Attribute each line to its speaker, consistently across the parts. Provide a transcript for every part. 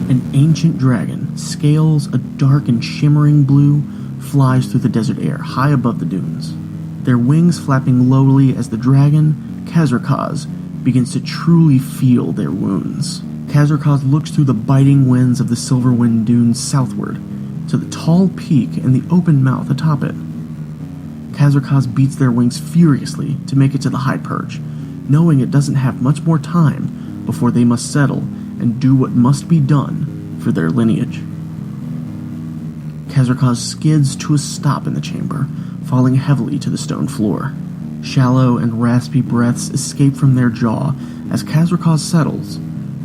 Speaker 1: An ancient dragon, scales a dark and shimmering blue, flies through the desert air, high above the dunes. Their wings flapping lowly as the dragon, Kazrakoz, begins to truly feel their wounds. Kazrakoz looks through the biting winds of the Silverwind dunes southward, to the tall peak and the open mouth atop it. Kazrakoz beats their wings furiously to make it to the high perch, knowing it doesn't have much more time before they must settle and do what must be done for their lineage. Kazrakoz skids to a stop in the chamber, falling heavily to the stone floor. Shallow and raspy breaths escape from their jaw as Kazrakoz settles,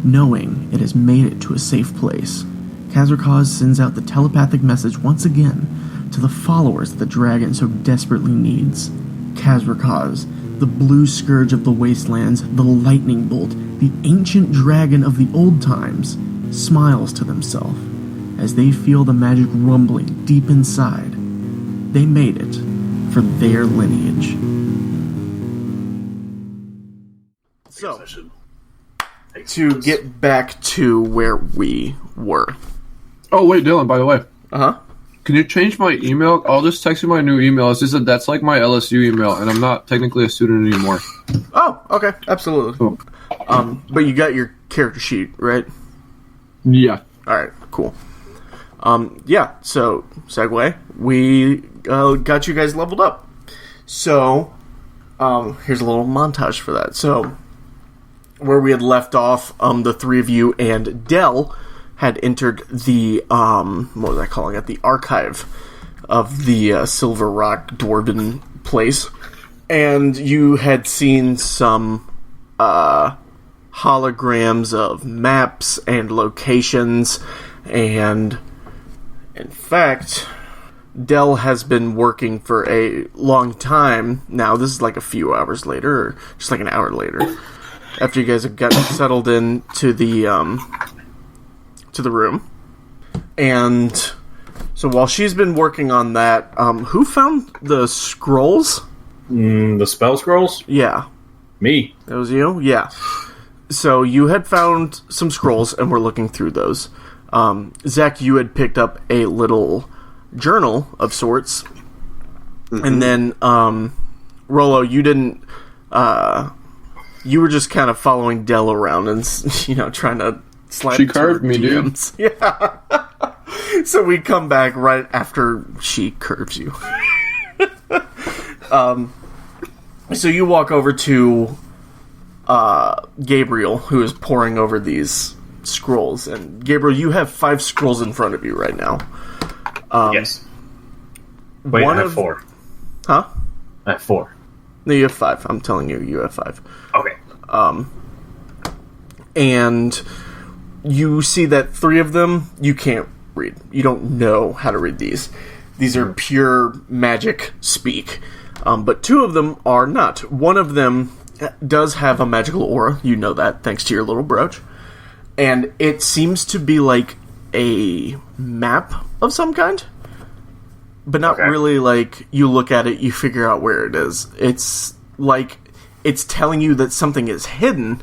Speaker 1: knowing it has made it to a safe place. Kazrakoz sends out the telepathic message once again to the followers that the dragon so desperately needs. Kazrakoz, the blue scourge of the wastelands, the lightning bolt, the ancient dragon of the old times, smiles to themselves as they feel the magic rumbling deep inside. They made it for their lineage. So, to get back to where we were.
Speaker 2: Oh, wait, Dylan, by the way.
Speaker 1: Uh-huh.
Speaker 2: Can you change my email? I'll just text you my new email. It's just that that's like my LSU email, and I'm not technically a student anymore.
Speaker 1: Oh, okay. Absolutely.
Speaker 2: Cool.
Speaker 1: But you got your character sheet, right?
Speaker 2: Yeah.
Speaker 1: Alright, cool. Yeah, so, segue. We got you guys leveled up. So, here's a little montage for that. So, where we had left off, the three of you and Dell had entered the, what was I calling it? The archive of the Silver Rock Dwarven place. And you had seen some holograms of maps and locations, and in fact, Dell has been working for a long time now. This is like a few hours later, or just like an hour later, after you guys have gotten settled into the room. And so while she's been working on that, who found the scrolls?
Speaker 3: The spell scrolls?
Speaker 1: Yeah.
Speaker 3: Me.
Speaker 1: That was you? Yeah. So you had found some scrolls and were looking through those. Zach, you had picked up a little journal of sorts. Mm-hmm. And then, Rolo, you didn't, you were just kind of following Dell around and, trying to slide.
Speaker 2: She curved me, dude.
Speaker 1: Yeah. So we come back right after she curves you. So you walk over to Gabriel, who is poring over these scrolls. And Gabriel, you have 5 scrolls in front of you right now.
Speaker 3: Yes. Wait, I have 4.
Speaker 1: Huh?
Speaker 3: I have 4.
Speaker 1: No, you have 5. I'm telling you, you have 5.
Speaker 3: Okay.
Speaker 1: And you see that 3 of them you can't read. You don't know how to read these. These are pure magic speak. But 2 of them are not. One of them does have a magical aura. You know that, thanks to your little brooch. And it seems to be like a map of some kind. But not really like you look at it, you figure out where it is. It's like it's telling you that something is hidden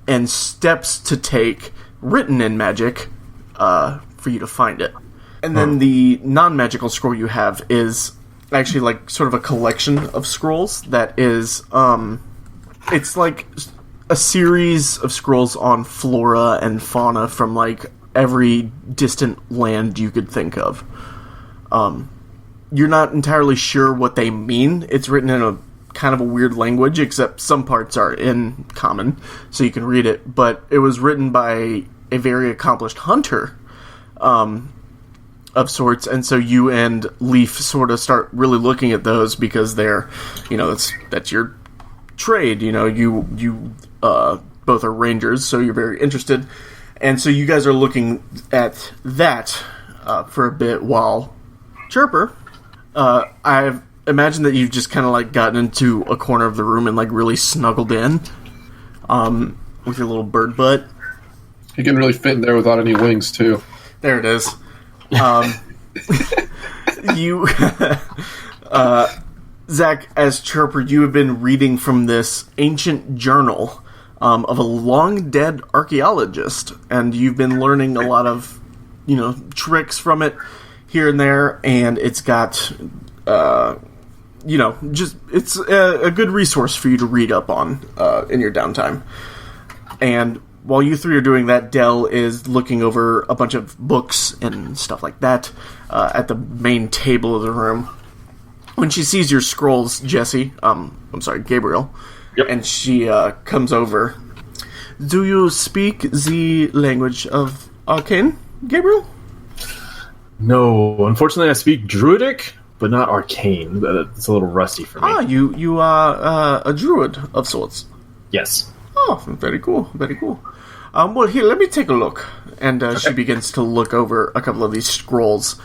Speaker 1: and steps to take written in magic for you to find it. And then the non-magical scroll you have is actually like sort of a collection of scrolls that is it's like a series of scrolls on flora and fauna from like every distant land you could think of. You're not entirely sure what they mean. It's written in a kind of a weird language, except some parts are in common, so you can read it. But it was written by a very accomplished hunter of sorts, and so you and Leaf sort of start really looking at those because they're, that's your trade. You both are rangers, so you're very interested, and so you guys are looking at that for a bit while Chirper. I've imagined that you've just kind of like gotten into a corner of the room and like really snuggled in with your little bird butt.
Speaker 2: You can really fit in there without any wings, too.
Speaker 1: There it is. You, Zach, as Chirper, you have been reading from this ancient journal of a long-dead archaeologist, and you've been learning a lot of, tricks from it here and there, and it's got, it's a good resource for you to read up on in your downtime. And while you three are doing that, Dell is looking over a bunch of books and stuff like that at the main table of the room. When she sees your scrolls, Gabriel,
Speaker 3: yep.
Speaker 1: And she comes over. Do you speak the language of Arcane, Gabriel?
Speaker 3: No, unfortunately, I speak Druidic, but not Arcane. It's a little rusty for me.
Speaker 1: Ah, you are a druid of sorts.
Speaker 3: Yes.
Speaker 1: Oh, very cool, very cool. Well, here, let me take a look. And she begins to look over a couple of these scrolls.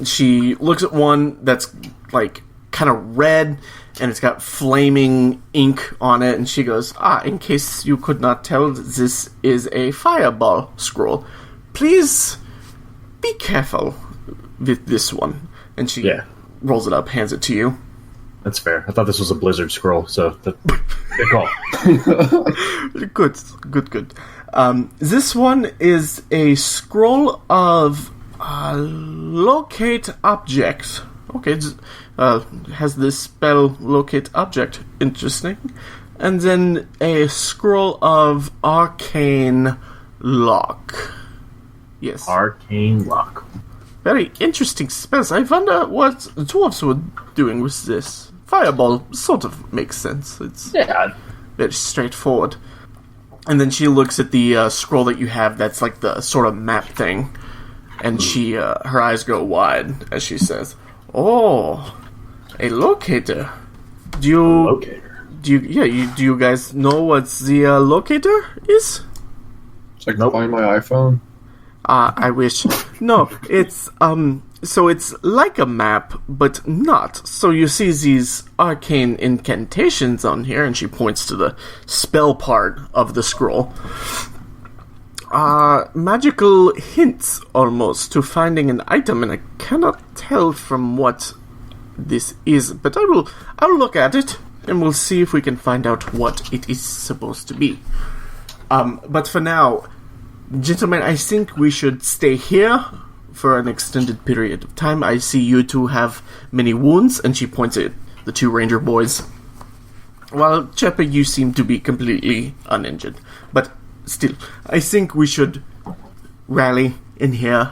Speaker 1: She looks at one that's, kind of red, and it's got flaming ink on it, and she goes, in case you could not tell, this is a fireball scroll. Please be careful with this one. And she rolls it up, hands it to you.
Speaker 3: That's fair. I thought this was a blizzard scroll, so good call.
Speaker 1: Good. This one is a scroll of locate object. Okay, has this spell locate object. Interesting. And then a scroll of arcane lock. Yes.
Speaker 3: Arcane lock.
Speaker 1: Very interesting spells. I wonder what the dwarves were doing with this. Fireball sort of makes sense. It's very straightforward. And then she looks at the scroll that you have that's like the sort of map thing. And she, her eyes go wide as she says, "Oh, a locator. Do you guys know what the locator is?"
Speaker 2: It's like find my iPhone.
Speaker 1: I wish. No, it's, so it's like a map, but not. So you see these arcane incantations on here, and she points to the spell part of the scroll. Magical hints, almost, to finding an item, and I cannot tell from what this is, but I will look at it, and we'll see if we can find out what it is supposed to be. But for now, gentlemen, I think we should stay here for an extended period of time. I see you two have many wounds, and she points at the two ranger boys. While Cheppa, you seem to be completely uninjured. But still, I think we should rally in here.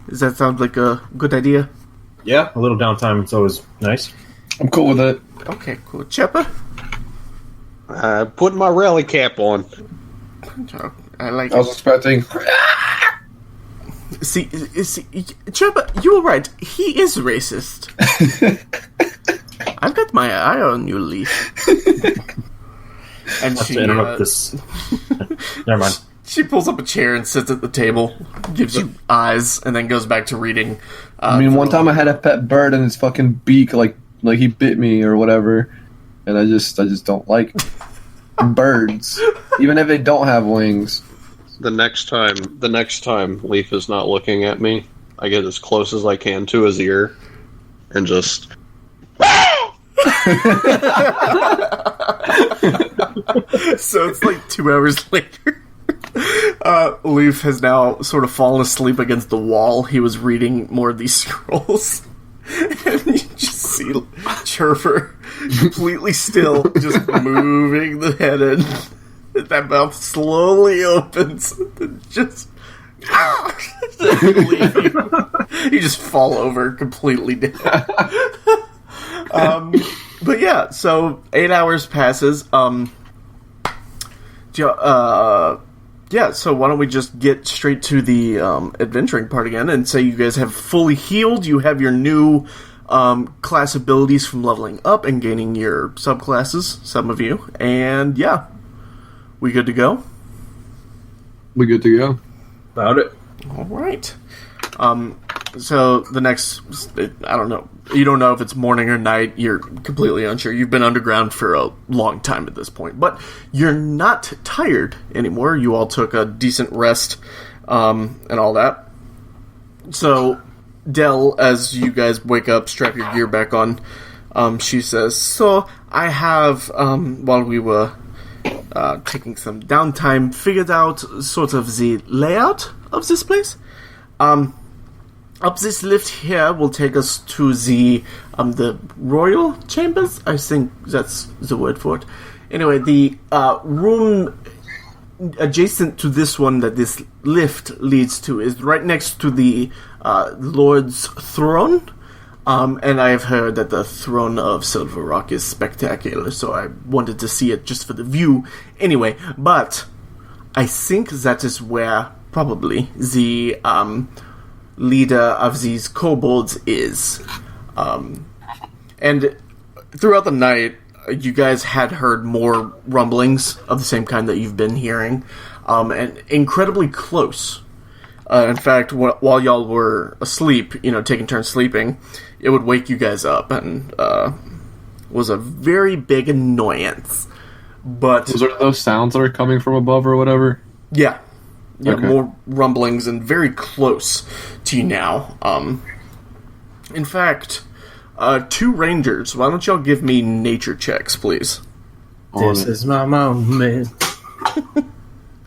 Speaker 1: Does that sound like a good idea?
Speaker 3: Yeah, a little downtime is always nice.
Speaker 2: I'm cool with it.
Speaker 1: Okay, cool. Cheppa?
Speaker 4: Putting my rally cap on.
Speaker 1: I like
Speaker 2: I was expecting.
Speaker 1: See, Cheppa, you were right. He is racist. I've got my eye on you, Leaf. And she
Speaker 3: interrupt this. Never mind.
Speaker 1: She pulls up a chair and sits at the table, gives you eyes, and then goes back to reading.
Speaker 2: One time I had a pet bird and its fucking beak, like he bit me or whatever, and I just don't like birds, even if they don't have wings.
Speaker 4: The next time Leaf is not looking at me, I get as close as I can to his ear, and just.
Speaker 1: So it's like 2 hours later. Leaf has now sort of fallen asleep against the wall. He was reading more of these scrolls. And you just see Chirper completely still, just moving the head in. That mouth slowly opens. And just... you just fall over completely dead. But yeah, so 8 hours passes. Yeah, so why don't we just get straight to the adventuring part again and say you guys have fully healed. You have your new class abilities from leveling up and gaining your subclasses, some of you. And yeah, we good to go?
Speaker 2: We good to go.
Speaker 3: About it.
Speaker 1: All right. So the next, I don't know. You don't know if it's morning or night. You're completely unsure. You've been underground for a long time at this point. But you're not tired anymore. You all took a decent rest and all that. So, Dell, as you guys wake up, strap your gear back on, she says, so I have, while we were taking some downtime, figured out sort of the layout of this place. Up this lift here will take us to the royal chambers. I think that's the word for it. Anyway, the room adjacent to this one that this lift leads to is right next to the Lord's throne. And I have heard that the throne of Silver Rock is spectacular, so I wanted to see it just for the view. Anyway, but I think that is where probably the leader of these kobolds is. And throughout the night, you guys had heard more rumblings of the same kind that you've been hearing, and incredibly close. In fact, while y'all were asleep, taking turns sleeping, it would wake you guys up, and was a very big annoyance. But
Speaker 2: Those are those sounds that are coming from above or whatever?
Speaker 1: yeah,
Speaker 2: Okay.
Speaker 1: more rumblings and very close to you now. In fact, 2 rangers, why don't y'all give me nature checks, please?
Speaker 3: This is my moment.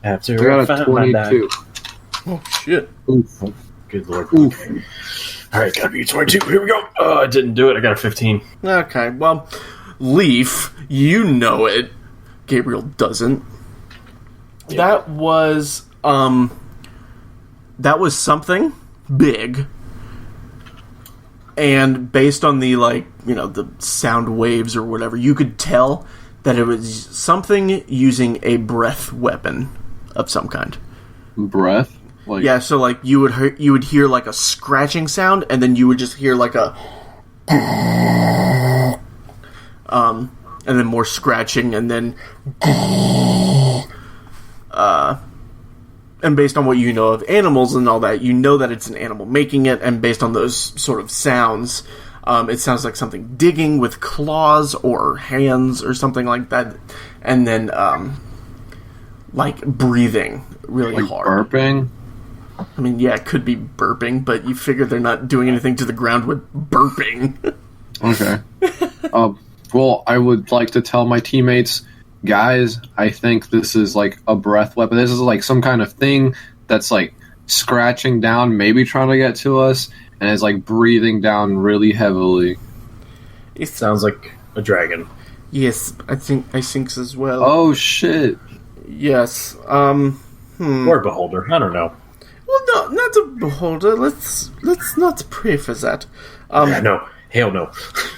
Speaker 3: After
Speaker 2: I got a
Speaker 3: find my dog.
Speaker 2: 22.
Speaker 1: Oh, shit.
Speaker 2: Oof.
Speaker 3: Good lord.
Speaker 2: Oof.
Speaker 3: All right, gotta be 22. Here we go. Oh, I didn't do it. I got a 15.
Speaker 1: Okay, well, Leaf, you know it. Gabriel doesn't.
Speaker 3: Yeah.
Speaker 1: That was something big. And based on the, the sound waves or whatever, you could tell that it was something using a breath weapon of some kind.
Speaker 2: Breath? Like,
Speaker 1: Yeah, so you would hear like a scratching sound, and then you would just hear like a and then more scratching, and then and based on what you know of animals and all that, you know that it's an animal making it, and based on those sort of sounds, it sounds like something digging with claws or hands or something like that, and then like breathing really
Speaker 2: like
Speaker 1: hard.
Speaker 2: burping?
Speaker 1: I mean, yeah, it could be burping, but you figure they're not doing anything to the ground with burping.
Speaker 2: Okay. Well, I would like to tell my teammates, guys, I think this is like a breath weapon. This is like some kind of thing that's like scratching down, maybe trying to get to us, and is like breathing down really heavily.
Speaker 1: It's,
Speaker 3: Sounds like a dragon.
Speaker 1: yes, I think so as well.
Speaker 2: Oh shit.
Speaker 1: Yes.
Speaker 3: Or a beholder. I don't know.
Speaker 1: Well, no, not a beholder. Let's not pray for that.
Speaker 3: Yeah, no. Hell no.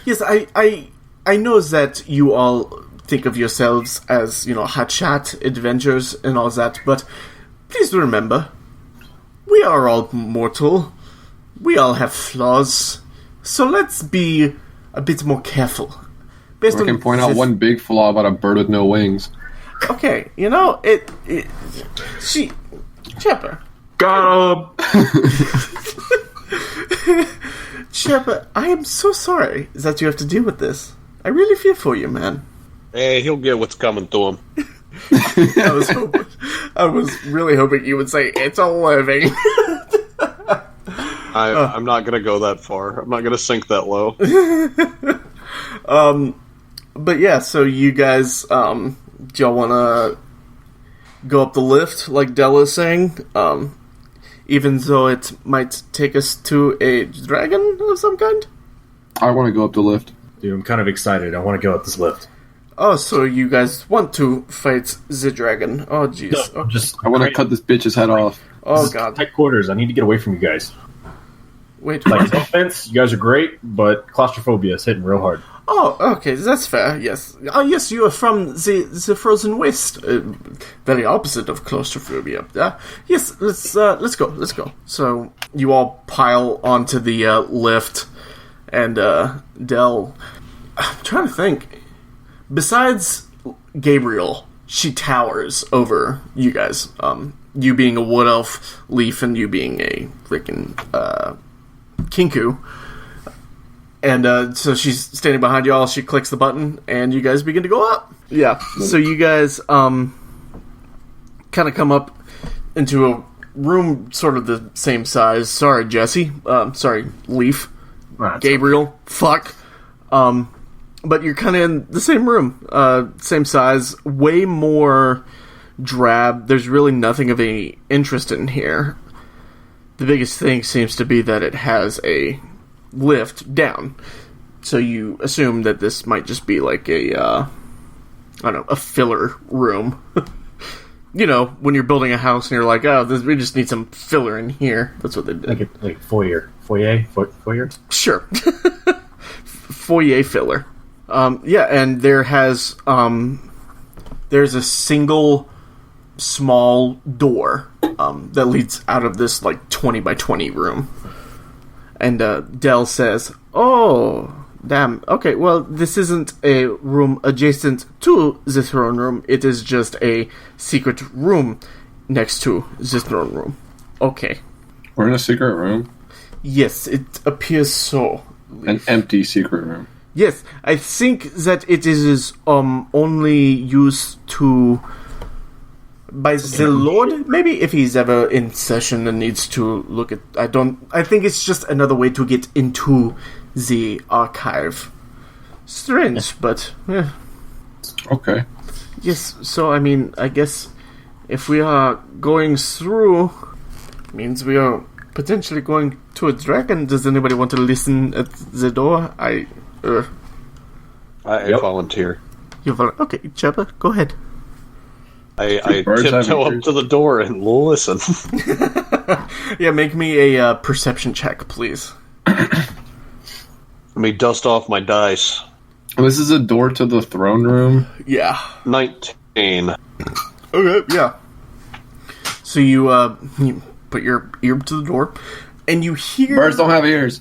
Speaker 1: Yes, I know that you all think of yourselves as, hotshot adventures and all that, but please remember, we are all mortal. We all have flaws. So let's be a bit more careful. Based
Speaker 2: I can point out one big flaw about a bird with no wings.
Speaker 1: Okay, Chipper.
Speaker 3: Got
Speaker 1: Chipper, I am so sorry that you have to deal with this. I really feel for you, man.
Speaker 4: Hey, he'll get what's coming to him.
Speaker 1: I was really hoping you would say it's a living.
Speaker 4: I'm not going to go that far. I'm not going to sink that low.
Speaker 1: But yeah, so you guys, do y'all want to go up the lift, like Della's saying? Even though it might take us to a dragon of some kind?
Speaker 2: I want to go up the lift.
Speaker 3: Dude, I'm kind of excited. I want to go up this lift.
Speaker 1: Oh, so you guys want to fight the dragon? Oh, jeez.
Speaker 3: No, I'm just.
Speaker 2: I want to cut this bitch's head off.
Speaker 1: Oh, God.
Speaker 3: Tight quarters. I need to get away from you guys.
Speaker 1: Wait,
Speaker 3: Like, no offense, you guys are great, but claustrophobia is hitting real hard.
Speaker 1: Oh, okay, that's fair, yes. Oh, yes, you are from the Frozen West. Very opposite of claustrophobia. Yes, let's go. So, you all pile onto the lift, and Del... I'm trying to think. Besides Gabriel, she towers over you guys. You being a wood elf, Leaf, and you being a freaking Kinku. And so she's standing behind y'all, she clicks the button, and you guys begin to go up. Yeah, so you guys kind of come up into a room sort of the same size. Sorry, Jesse. Sorry, Leaf.
Speaker 3: Right,
Speaker 1: Gabriel. Fuck. But you're kind of in the same room, same size, way more drab. There's really nothing of any interest in here. The biggest thing seems to be that it has a lift down. So you assume that this might just be like a filler room. You know, when you're building a house and you're like, we just need some filler in here. That's what they did.
Speaker 3: Like foyer?
Speaker 1: Sure. Foyer filler. And there's a single small door that leads out of this like 20 by 20 room. And Dell says, "Oh, damn. Okay, well, this isn't a room adjacent to the throne room. It is just a secret room next to the throne room." Okay.
Speaker 2: We're in a secret room?
Speaker 1: Yes, it appears so.
Speaker 2: An empty secret room.
Speaker 1: Yes, I think that it is only used to by the Lord, maybe, if he's ever in session and needs to look at... I think it's just another way to get into the archive. Strange, but... Yeah.
Speaker 2: Okay.
Speaker 1: Yes, so, I mean, I guess if we are going through, means we are potentially going to a dragon. Does anybody want to listen at the door? I
Speaker 4: volunteer.
Speaker 1: Okay, Chopper, go ahead.
Speaker 4: I tiptoe up to the door and listen.
Speaker 1: Yeah, make me a perception check, please.
Speaker 4: Let me dust off my dice.
Speaker 2: This is a door to the throne room?
Speaker 1: Yeah.
Speaker 4: 19.
Speaker 1: Okay, yeah. So you put your ear to the door, and you hear...
Speaker 2: Birds don't have ears.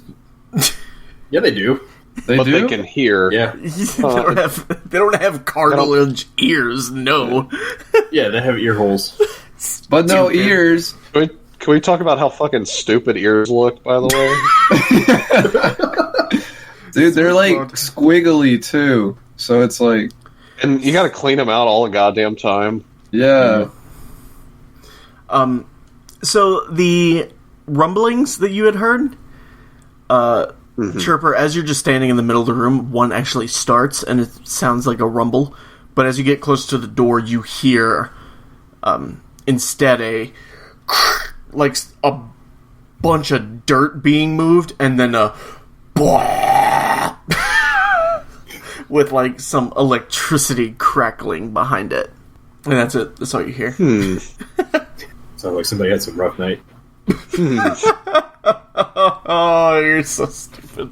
Speaker 3: Yeah, they do.
Speaker 2: They do?
Speaker 4: They can hear.
Speaker 3: Yeah.
Speaker 1: they don't have cartilage ears, no.
Speaker 3: Yeah, they have ear holes.
Speaker 2: But no ears.
Speaker 4: Can we talk about how fucking stupid ears look, by the way?
Speaker 2: Dude, they're like squiggly too. So it's like...
Speaker 4: And you gotta clean them out all the goddamn time.
Speaker 2: Yeah.
Speaker 1: So the rumblings that you had heard, Chirper, as you're just standing in the middle of the room, one actually starts, and it sounds like a rumble. But as you get close to the door, you hear, instead a bunch of dirt being moved, and then a with like some electricity crackling behind it. And that's it. That's all you hear.
Speaker 3: Sounds like somebody had some rough night.
Speaker 1: Oh, you're so stupid.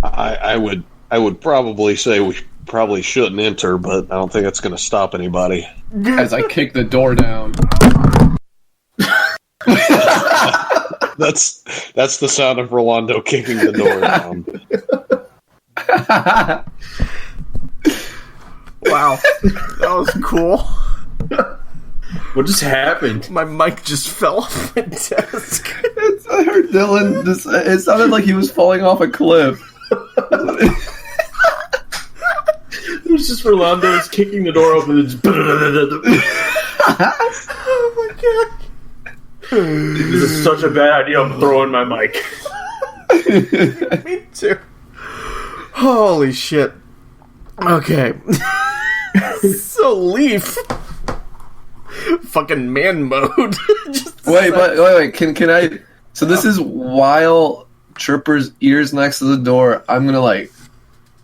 Speaker 4: I would probably say we probably shouldn't enter, but I don't think that's going to stop anybody.
Speaker 2: As I kick the door down.
Speaker 4: That's the sound of Rolando kicking the door down.
Speaker 1: Wow, that was cool.
Speaker 3: What just happened?
Speaker 1: My mic just fell off my desk.
Speaker 2: I heard Dylan. It sounded like he was falling off a cliff.
Speaker 3: It was just Rolando kicking the door open. And just
Speaker 1: Oh my god!
Speaker 3: This is such a bad idea. I'm throwing my mic.
Speaker 1: Me too. Holy shit. Okay. So Leaf. Fucking man mode.
Speaker 2: Wait. Can I? So this is while Chirper's ears next to the door. I'm gonna like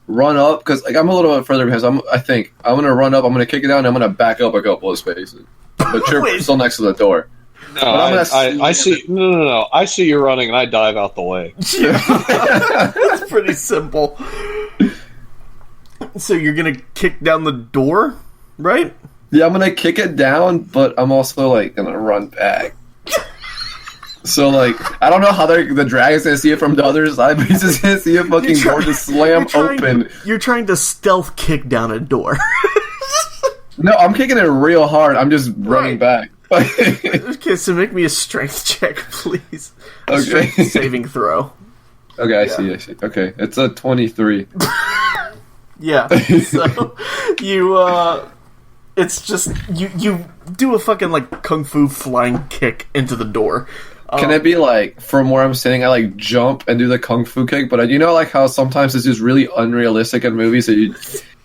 Speaker 2: run up because like I'm a little bit further behind. I think I'm gonna run up. I'm gonna kick it down. And I'm gonna back up a couple of spaces. But Chirper's still next to the door.
Speaker 4: No, I see. No. I see you running, and I dive out the way.
Speaker 1: Yeah. That's pretty simple. So you're gonna kick down the door, right?
Speaker 2: Yeah, I'm gonna kick it down, but I'm also like gonna run back. So like, I don't know how the dragon's gonna see it from the other side, but he's just gonna see a fucking door just slam open.
Speaker 1: You're trying to stealth kick down a door.
Speaker 2: No, I'm kicking it real hard. I'm just running back.
Speaker 1: Okay, so make me a strength check, please.
Speaker 2: Okay.
Speaker 1: Strength saving throw.
Speaker 2: Okay, I see. Okay, it's a 23.
Speaker 1: Yeah, so you, it's just, you do a fucking, like, kung fu flying kick into the door,
Speaker 2: Can it be like from where I'm sitting? I like jump and do the kung fu kick, but you know, like how sometimes it's just really unrealistic in movies that you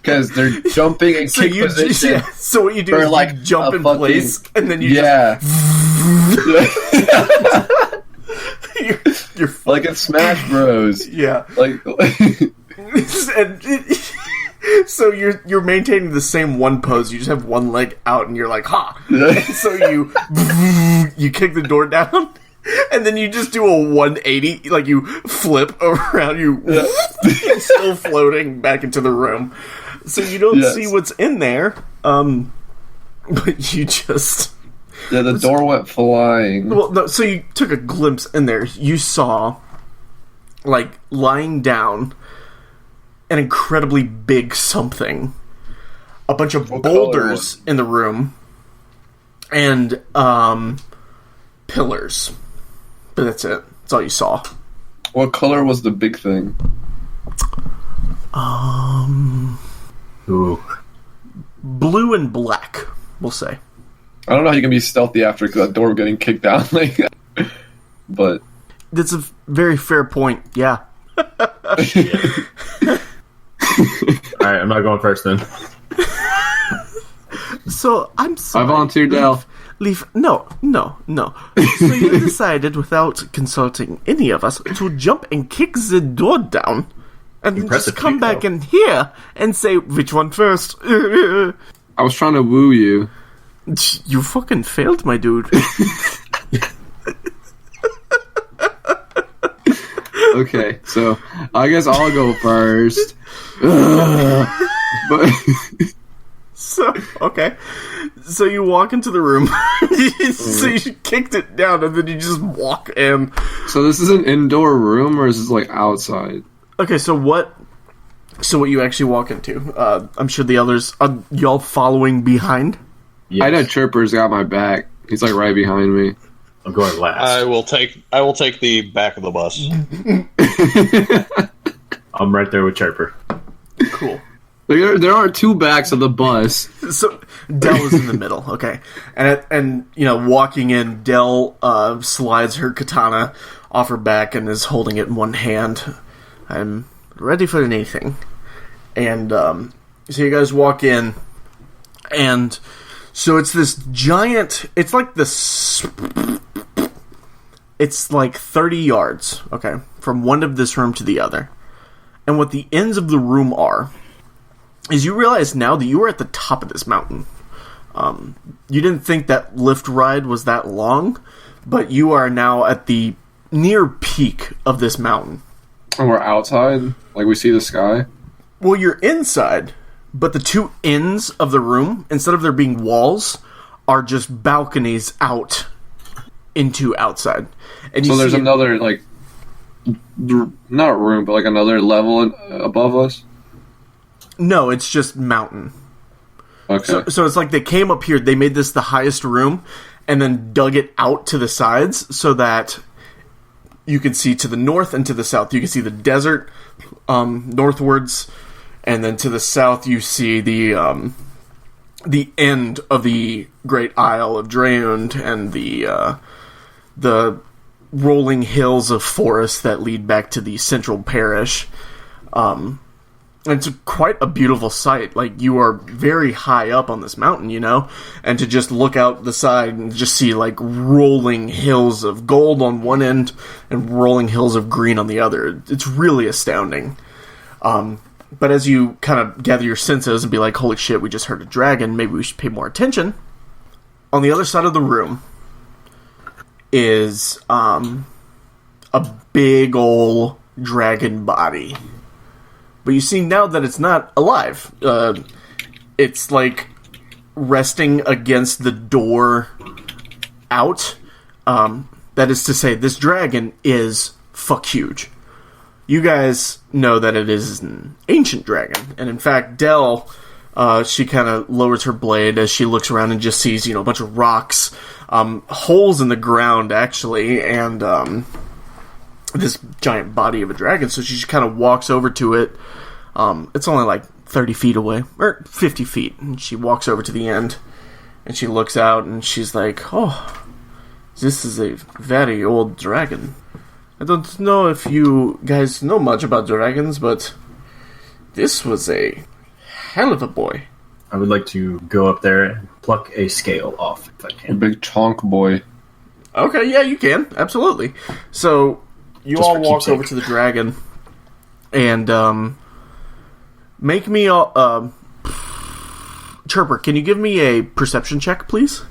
Speaker 2: because they're jumping and kick position.
Speaker 1: So what you do is like you jump in place, and then you you're
Speaker 2: like in Smash Bros.
Speaker 1: Yeah,
Speaker 2: like.
Speaker 1: So you're maintaining the same one pose. You just have one leg out, and you're like, "Ha!" So you kick the door down, and then you just do a 180, like you flip around, you're still floating back into the room. So you don't see what's in there, but you just
Speaker 2: the door went flying.
Speaker 1: Well, no, so you took a glimpse in there. You saw, like, lying down, an incredibly big something, a bunch of boulders in the room, and pillars. But that's it. That's all you saw.
Speaker 2: What color was the big thing?
Speaker 3: Ooh.
Speaker 1: Blue and black, we'll say.
Speaker 2: I don't know how you can be stealthy after that door getting kicked down like that. But
Speaker 1: that's a very fair point. Yeah.
Speaker 3: Alright, I'm not going first then.
Speaker 1: So, I'm sorry.
Speaker 2: I volunteered Dell.
Speaker 1: Leaf, no. So you decided, without consulting any of us, to jump and kick the door down, and
Speaker 3: Impressive
Speaker 1: just come
Speaker 3: kick,
Speaker 1: back
Speaker 3: though.
Speaker 1: in here and say, which one first?
Speaker 2: I was trying to woo you.
Speaker 1: You fucking failed, my dude.
Speaker 2: Okay, so I guess I'll go first. But
Speaker 1: So, okay. So you walk into the room. So you kicked it down, and then you just walk in.
Speaker 2: so this is an indoor room, or is this like outside?
Speaker 1: Okay, so what you actually walk into? I'm sure the others are y'all following behind.
Speaker 3: Yes.
Speaker 2: I know Chirper's got my back. He's like right behind me.
Speaker 3: I'm going last.
Speaker 4: I will take the back of the bus.
Speaker 3: I'm right there with Chirper.
Speaker 1: Cool.
Speaker 2: There are two backs of the bus.
Speaker 1: So Dell is in the middle, okay, and you know, walking in, Dell slides her katana off her back and is holding it in one hand. I'm ready for anything, and so you guys walk in, and so it's this giant. It's like this. It's like 30 yards, okay, from one of this room to the other, and what the ends of the room are. Is you realize now that you were at the top of this mountain. You didn't think that lift ride was that long, but you are now at the near peak of this mountain.
Speaker 2: And we're outside, like we see the sky.
Speaker 1: Well, you're inside, but the two ends of the room, instead of there being walls, are just balconies out into outside. And you
Speaker 2: So there's
Speaker 1: see
Speaker 2: another like, not room, but like another level above us.
Speaker 1: No, it's just mountain.
Speaker 2: Okay.
Speaker 1: So it's like they came up here, they made this the highest room, and then dug it out to the sides so that you can see to the north and to the south. You can see the desert northwards, and then to the south you see the end of the Great Isle of Dreund and the rolling hills of forest that lead back to the central parish. It's quite a beautiful sight. Like, you are very high up on this mountain, you know? And to just look out the side and just see, like, rolling hills of gold on one end and rolling hills of green on the other. It's really astounding. But as you kind of gather your senses and be like, holy shit, we just heard a dragon, maybe we should pay more attention. On the other side of the room is a big ol' dragon body. But you see now that it's not alive. It's like resting against the door out. That is to say, this dragon is fuck huge. You guys know that it is an ancient dragon. And in fact, Dell, she kind of lowers her blade as she looks around and just sees, you know, a bunch of rocks, holes in the ground, actually, and this giant body of a dragon. So she just kind of walks over to it. It's only like 30 feet away, or 50 feet, and she walks over to the end, and she looks out, and she's like, oh, This is a very old dragon. I don't know if you guys know much about dragons, but this was a hell of a boy.
Speaker 3: I would like to go up there and pluck a scale off if I
Speaker 2: A
Speaker 3: can.
Speaker 2: big chonk boy.
Speaker 1: Okay, yeah, you can. Absolutely. So, you
Speaker 3: Just
Speaker 1: all
Speaker 3: for
Speaker 1: walk
Speaker 3: keepsake.
Speaker 1: over to the dragon, and, make me a, Chirper, can you give me a perception check, please?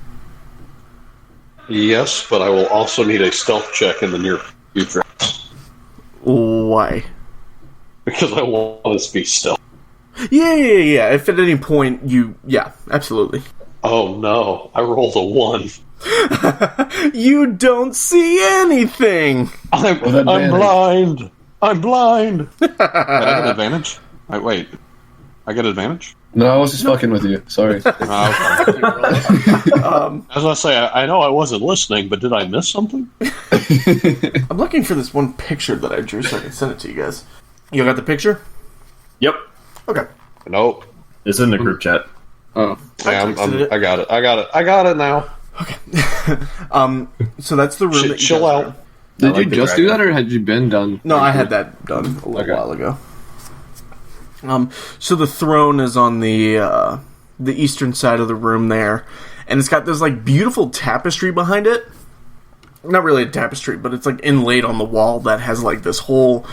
Speaker 4: Yes, but I will also need a stealth check in the near future.
Speaker 1: Why?
Speaker 4: Because I want this to be stealth.
Speaker 1: Yeah. If at any point yeah, absolutely.
Speaker 4: Oh no, I rolled a 1.
Speaker 1: You don't see anything!
Speaker 4: I'm blind! I'm blind! Did I get advantage? Wait. I get advantage?
Speaker 2: No, I was just fucking with you. Sorry.
Speaker 4: Oh, okay. As I say, I know I wasn't listening, but did I miss something?
Speaker 1: I'm looking for this one picture that I drew so I can send it to you guys. You got the picture?
Speaker 3: Yep.
Speaker 1: Okay.
Speaker 4: Nope.
Speaker 3: It's in the group chat.
Speaker 2: Oh.
Speaker 4: Yeah,
Speaker 1: texted it.
Speaker 4: I got it. I got it now.
Speaker 1: So that's the room that you
Speaker 4: Chill
Speaker 1: guys
Speaker 4: out.
Speaker 1: are in.
Speaker 2: Did
Speaker 3: like
Speaker 2: you
Speaker 3: the
Speaker 2: just do
Speaker 3: dragon.
Speaker 2: that, or had you been done?
Speaker 1: No, I had that done a little
Speaker 2: Okay.
Speaker 1: while ago. So the throne is on the eastern side of the room there, and it's got this like beautiful tapestry behind it. Not really a tapestry, but it's like inlaid on the wall that has like this whole,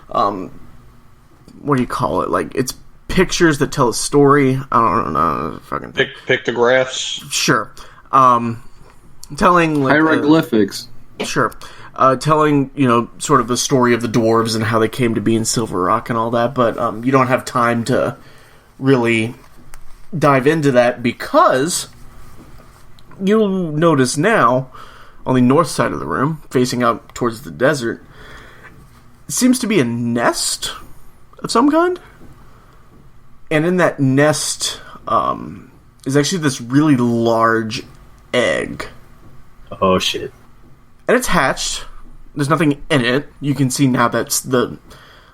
Speaker 1: what do you call it? Like it's pictures that tell a story. I don't know, fucking
Speaker 4: Pictographs.
Speaker 1: sure. Telling like
Speaker 2: Hieroglyphics.
Speaker 1: Sure. Telling, sort of the story of the dwarves and how they came to be in Silver Rock and all that, but you don't have time to really dive into that because you'll notice now, on the north side of the room, facing out towards the desert, seems to be a nest of some kind. And in that nest is actually this really large egg.
Speaker 3: Oh, shit.
Speaker 1: And it's hatched. There's nothing in it. You can see now that's the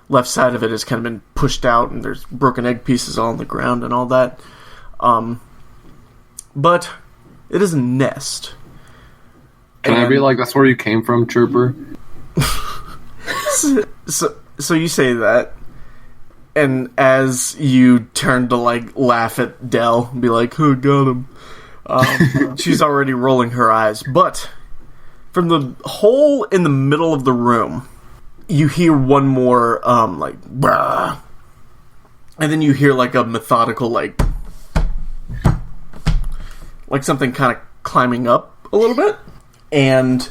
Speaker 1: left side of it has kind of been pushed out, and there's broken egg pieces all on the ground and all that. But it is a nest.
Speaker 2: Can I be like, that's where you came from, Chirper?
Speaker 1: So you say that, and as you turn to like laugh at Dell and be like, "Who got him?" She's already rolling her eyes, but from the hole in the middle of the room, you hear one more, like, "Brah." And then you hear, like, a methodical, like something kind of climbing up a little bit. And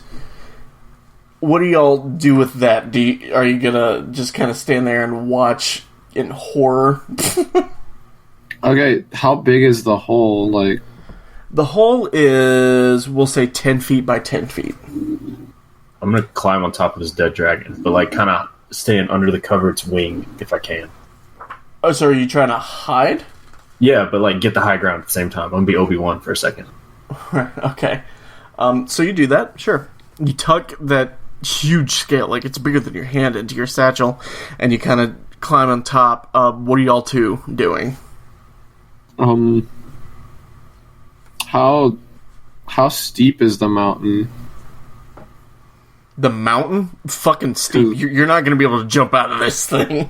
Speaker 1: what do y'all do with that? Are you gonna just kind of stand there and watch in horror?
Speaker 2: Okay, how big is the hole? Like,
Speaker 1: The hole is, we'll say, 10 feet by 10 feet.
Speaker 3: I'm going to climb on top of this dead dragon, but like kind of staying under the cover of its wing if I can.
Speaker 1: Oh, so are you trying to hide?
Speaker 3: Yeah, but like get the high ground at the same time. I'm going to be Obi-Wan for a second.
Speaker 1: Okay. So you do that, sure. You tuck that huge scale, like it's bigger than your hand, into your satchel, and you kind of climb on top. What are y'all two doing?
Speaker 2: how steep is the mountain?
Speaker 1: The mountain? Fucking steep. You're not going to be able to jump out of this thing.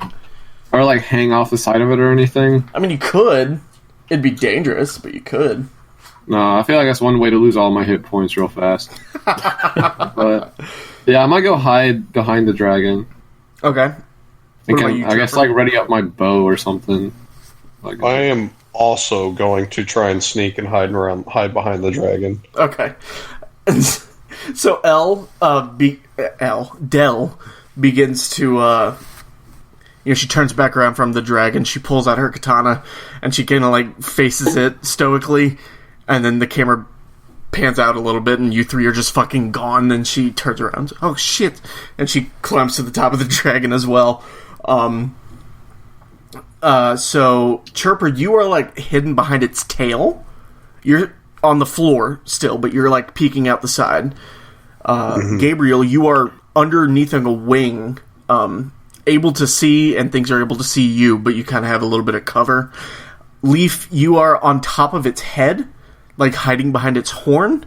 Speaker 2: Or like hang off the side of it or anything?
Speaker 1: I mean, you could. It'd be dangerous, but you could.
Speaker 2: No, I feel like that's one way to lose all my hit points real fast. But yeah, I might go hide behind the dragon.
Speaker 1: Okay.
Speaker 2: And
Speaker 1: What about you,
Speaker 2: I guess
Speaker 1: Trevor?
Speaker 2: like ready up my bow or something. Like,
Speaker 4: I am also going to try and sneak and hide behind the dragon.
Speaker 1: Okay. So Dell begins to, she turns back around from the dragon, she pulls out her katana, and she kind of, like, faces it stoically, and then the camera pans out a little bit, and you three are just fucking gone, and she turns around, oh shit, and she climbs to the top of the dragon as well. So, Chirper, you are, like, hidden behind its tail. You're on the floor still, but you're, like, peeking out the side. Gabriel, you are underneath a wing, able to see, and things are able to see you, but you kind of have a little bit of cover. Leaf, you are on top of its head, like, hiding behind its horn.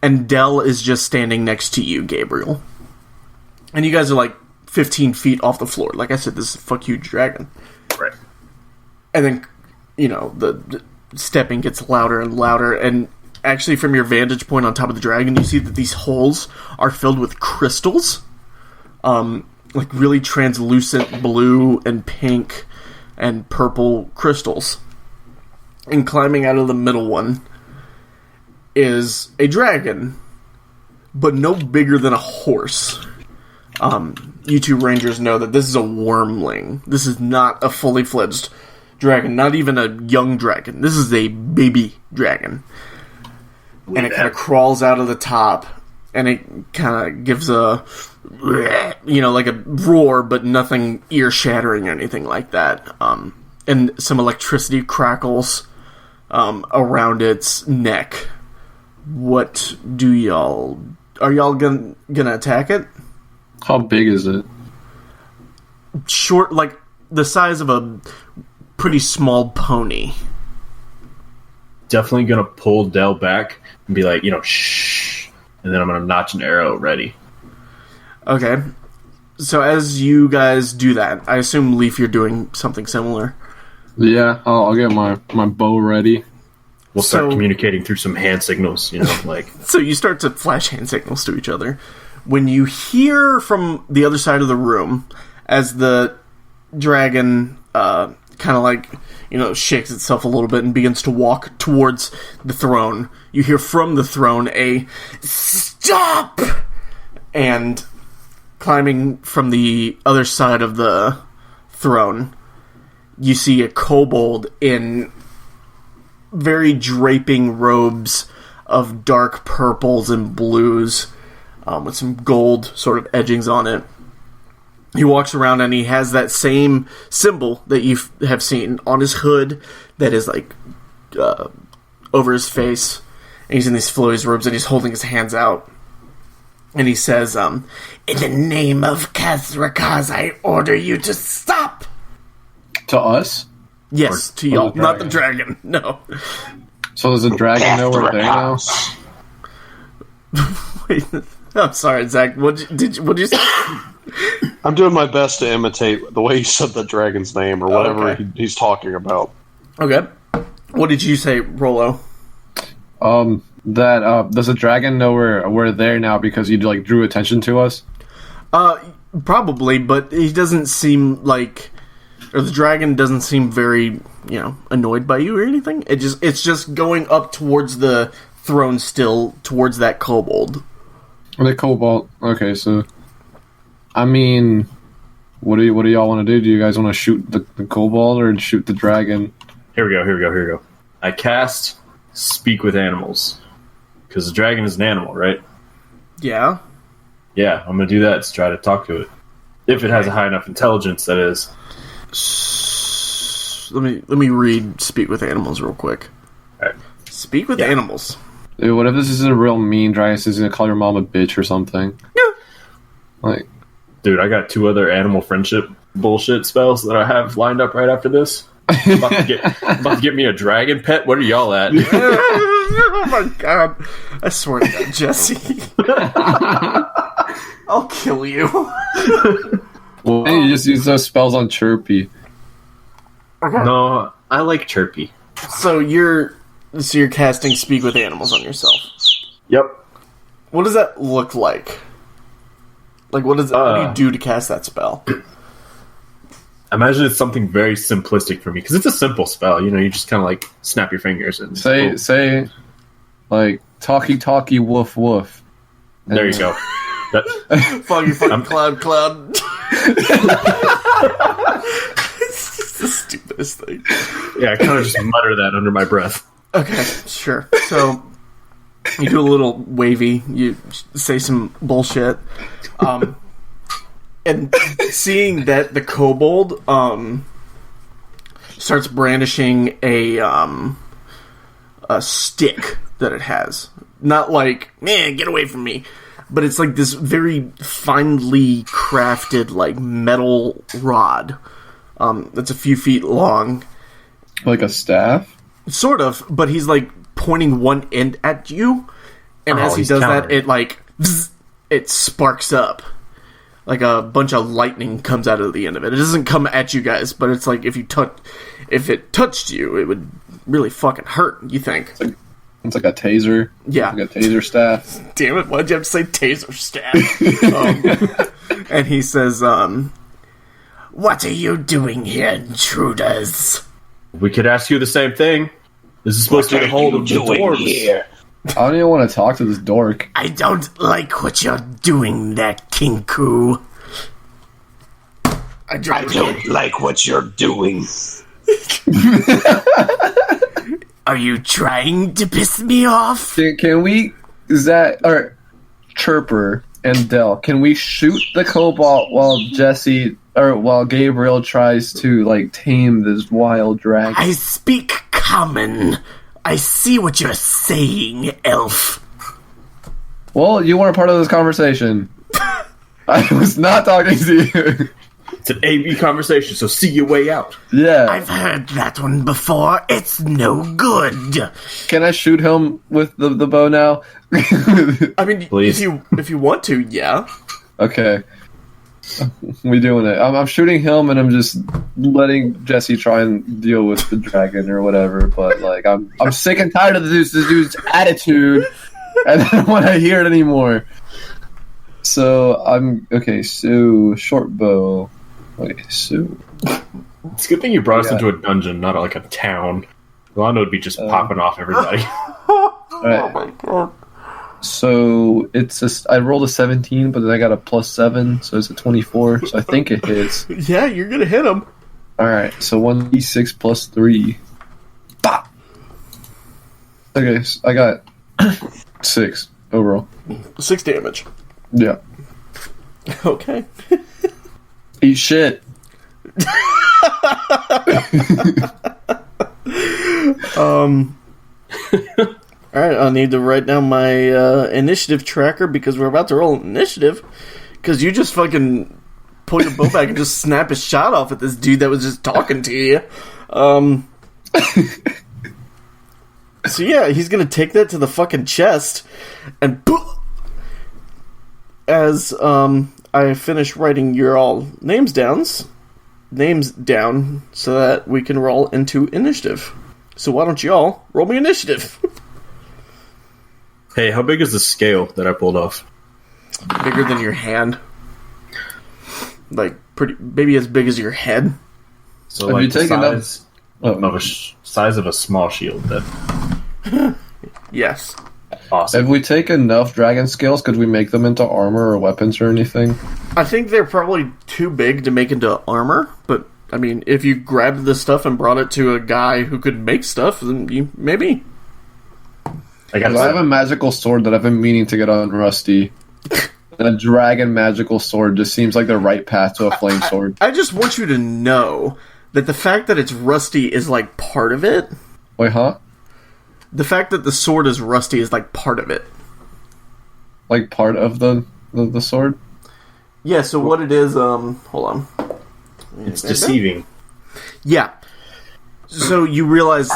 Speaker 1: and Dell is just standing next to you, Gabriel. And you guys are like 15 feet off the floor. Like I said, this is a fuck huge dragon.
Speaker 3: Right.
Speaker 1: And then, the stepping gets louder and louder, and actually from your vantage point on top of the dragon, you see that these holes are filled with crystals. Like really translucent blue and pink and purple crystals. And climbing out of the middle one is a dragon, but no bigger than a horse. You two rangers know that this is a wormling. This is not a fully fledged dragon, not even a young dragon. This is a baby dragon. And it kind of crawls out of the top, and it kind of gives a, like a roar, but nothing ear-shattering or anything like that. And some electricity crackles around its neck. What do y'all... Are y'all gonna attack it?
Speaker 2: How big is it?
Speaker 1: Short, like the size of a pretty small pony.
Speaker 3: Definitely gonna pull Dell back and be like, shh. And then I'm gonna notch an arrow ready.
Speaker 1: Okay. So as you guys do that, I assume, Leaf, you're doing something similar.
Speaker 2: Yeah, I'll get my bow ready.
Speaker 3: We'll start communicating through some hand signals, like...
Speaker 1: So you start to flash hand signals to each other. When you hear from the other side of the room, as the dragon kind of like, shakes itself a little bit and begins to walk towards the throne, you hear from the throne a "Stop!" And climbing from the other side of the throne, you see a kobold in very draping robes of dark purples and blues, with some gold sort of edgings on it. He walks around and he has that same symbol that you have seen on his hood that is like over his face. And he's in these flowy robes and he's holding his hands out. And he says, "In the name of Kazrakoz, I order you to stop!"
Speaker 2: To us?
Speaker 1: Yes, to y'all. Not the dragon, no.
Speaker 2: So does the dragon know we're there now?
Speaker 1: Wait, I'm sorry, Zach. What'd you say?
Speaker 4: I'm doing my best to imitate the way he said the dragon's name or whatever he's talking about.
Speaker 1: Okay. What did you say, Rolo?
Speaker 2: Does the dragon know we're there now because you drew attention to us?
Speaker 1: Probably, but he doesn't seem like, or the dragon doesn't seem very, annoyed by you or anything. It's just going up towards the throne still, towards that kobold.
Speaker 2: The kobold. Okay, so I mean, what do y'all want to do? Do you guys want to shoot the kobold or shoot the dragon?
Speaker 3: Here we go. I cast Speak with Animals. Because the dragon is an animal, right?
Speaker 1: Yeah.
Speaker 3: Yeah, I'm going to do that to try to talk to it. If it has a high enough intelligence, that is.
Speaker 1: Let me read Speak with Animals real quick.
Speaker 3: Alright.
Speaker 1: Speak with Animals.
Speaker 2: Dude, what if this is a real mean dragon? He's going to call your mom a bitch or something? Like...
Speaker 3: Dude, I got 2 other animal friendship bullshit spells that I have lined up right after this. I'm about to get me a dragon pet. What are y'all at?
Speaker 1: Oh my god. I swear to God, Jesse. I'll kill you.
Speaker 2: Well, you just use those spells on Chirpy.
Speaker 3: No, I like Chirpy.
Speaker 1: So you're casting Speak with Animals on yourself.
Speaker 3: Yep.
Speaker 1: What does that look like? Like, what do you do to cast that spell?
Speaker 3: Imagine it's something very simplistic for me, because it's a simple spell. You just kind of, snap your fingers and...
Speaker 2: Say, talkie, woof, woof.
Speaker 3: There you go.
Speaker 1: Foggy, cloud. It's the stupidest thing.
Speaker 3: Yeah, I kind of just mutter that under my breath.
Speaker 1: Okay, sure. So... You do a little wavy, you say some bullshit, and seeing that the kobold starts brandishing a stick that it has. Not like, man, get away from me, but it's like this very finely crafted metal rod that's a few feet long.
Speaker 2: Like a staff?
Speaker 1: Sort of, but he's pointing one end at you, And as he
Speaker 3: he's
Speaker 1: does that,
Speaker 3: counting.
Speaker 1: it like it sparks up. Like a bunch of lightning comes out of the end of it. It doesn't come at you guys, but it's like if it touched you, it would really fucking hurt, you think.
Speaker 2: It's like a taser.
Speaker 1: Yeah.
Speaker 2: Like a taser staff.
Speaker 1: Damn it, why'd you have to say taser staff? And he says, what are you doing here, intruders?
Speaker 3: We could ask you the same thing. This is supposed to be the hold of the dwarves.
Speaker 2: I don't even want to talk to this dork.
Speaker 1: I don't like what you're doing there, Kinku. I don't
Speaker 5: like what you're doing.
Speaker 1: Are you trying to piss me off?
Speaker 2: Can we, or Chirper and Dell, can we shoot the cobalt while Gabriel tries to, like, tame this wild dragon?
Speaker 1: I speak common. I see what you're saying, elf.
Speaker 2: Well, you weren't part of this conversation. I was not talking to you.
Speaker 3: It's an AB conversation, so see your way out.
Speaker 2: Yeah.
Speaker 1: I've heard that one before. It's no good.
Speaker 2: Can I shoot him with the bow now?
Speaker 1: I mean,
Speaker 3: Please.
Speaker 1: if you want to, yeah.
Speaker 2: Okay. We doing it. I'm shooting him, and I'm just letting Jesse try and deal with the dragon or whatever. But like, I'm sick and tired of this dude's attitude, and I don't want to hear it anymore. So So short bow. Okay, so
Speaker 3: It's a good thing you brought us into a dungeon, not like a town. Rolando would be just popping off everybody.
Speaker 2: all right.
Speaker 1: Oh my god.
Speaker 2: So I rolled a 17, but then I got a +7, so it's a 24. So I think it hits.
Speaker 1: Yeah, you're gonna hit him.
Speaker 2: All right, so 1d6 plus 3. Bah! Okay, so I got 6 overall.
Speaker 1: 6 damage.
Speaker 2: Yeah.
Speaker 1: Okay.
Speaker 2: Eat shit.
Speaker 1: Alright, I'll need to write down my initiative tracker because we're about to roll initiative. Because you just fucking pull your bow back and just snap a shot off at this dude that was just talking to you. So yeah, he's gonna take that to the fucking chest and as I finish writing your all names down so that we can roll into initiative. So why don't you all roll me initiative?
Speaker 3: Hey, how big is the scale that I pulled off?
Speaker 1: Bigger than your hand. Like, maybe as big as your head.
Speaker 3: So
Speaker 2: Have
Speaker 3: like
Speaker 2: you
Speaker 3: the
Speaker 2: taken
Speaker 3: size
Speaker 2: Oh,
Speaker 3: of size of a small shield. Then
Speaker 1: Yes.
Speaker 3: awesome.
Speaker 2: if we take enough dragon scales, could we make them into armor or weapons or anything?
Speaker 1: I think they're probably too big to make into armor, but, I mean, if you grabbed this stuff and brought it to a guy who could make stuff, then maybe.
Speaker 3: I got
Speaker 2: I have a magical sword that I've been meaning to get on Rusty. And a dragon magical sword just seems like the right path to a flame sword.
Speaker 1: I just want you to know that the fact that it's rusty is, like, part of it.
Speaker 2: Wait, huh?
Speaker 1: The fact that the sword is rusty is, like, part of it.
Speaker 2: Like part of the sword?
Speaker 1: Yeah, so what it is, hold on.
Speaker 3: It's deceiving.
Speaker 1: Yeah. So you realize,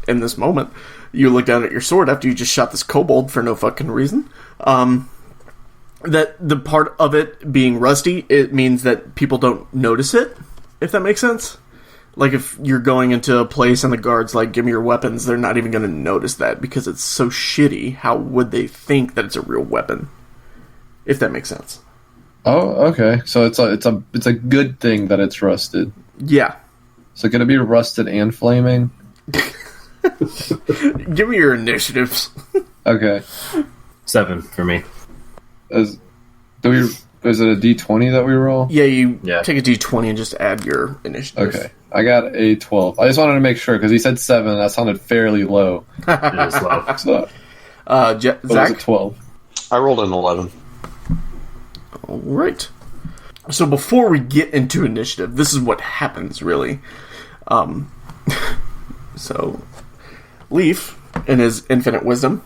Speaker 1: in this moment, you look down at your sword after you just shot this kobold for no fucking reason, that the part of it being rusty, it means that people don't notice it, if that makes sense. Like, if you're going into a place and the guard's like, give me your weapons, they're not even going to notice that because it's so shitty. How would they think that it's a real weapon? If that makes sense.
Speaker 2: Oh, okay. So it's a good thing that it's rusted.
Speaker 1: Yeah.
Speaker 2: So could it be rusted and flaming?
Speaker 1: Give me your initiatives.
Speaker 2: Okay.
Speaker 3: 7 for me.
Speaker 2: Is it a D20 that we roll?
Speaker 1: Yeah, you
Speaker 3: Yeah.
Speaker 1: take a d20 and just add your initiative.
Speaker 2: Okay. I got a 12. I just wanted to make sure because he said 7. That sounded fairly low.
Speaker 3: It is low.
Speaker 2: So what was
Speaker 1: Zach?
Speaker 2: it, 12?
Speaker 4: I rolled an 11.
Speaker 1: Alright. So before we get into initiative, this is what happens, really. So, Leaf, in his infinite wisdom,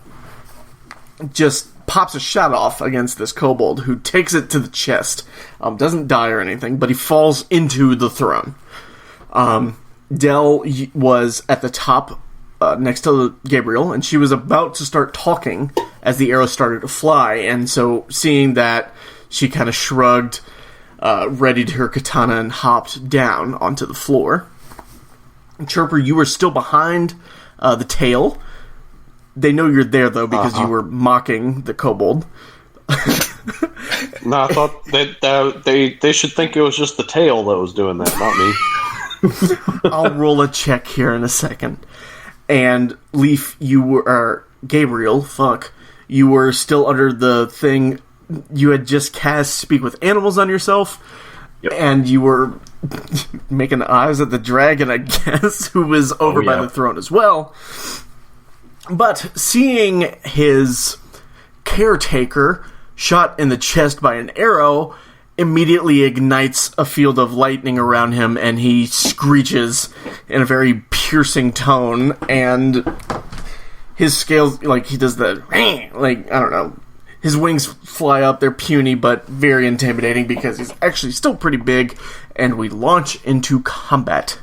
Speaker 1: just pops a shot off against this kobold, who takes it to the chest. Doesn't die or anything, but he falls into the throne. Dell was at the top next to Gabriel, and she was about to start talking as the arrow started to fly. And so seeing that, she kind of shrugged, readied her katana, and hopped down onto the floor. Chirper, you were still behind the tail. They know you're there, though, because you were mocking the kobold.
Speaker 4: No, I thought they should think it was just the tail that was doing that, not me.
Speaker 1: I'll roll a check here in a second. And Leaf, Gabriel, you were still under the thing. You had just cast Speak with Animals on yourself, and you were making eyes at the dragon, I guess, who was over by the throne as well. But seeing his caretaker shot in the chest by an arrow immediately ignites a field of lightning around him, and he screeches in a very piercing tone, and his scales, he does the, I don't know, his wings fly up. They're puny, but very intimidating because he's actually still pretty big, and we launch into combat.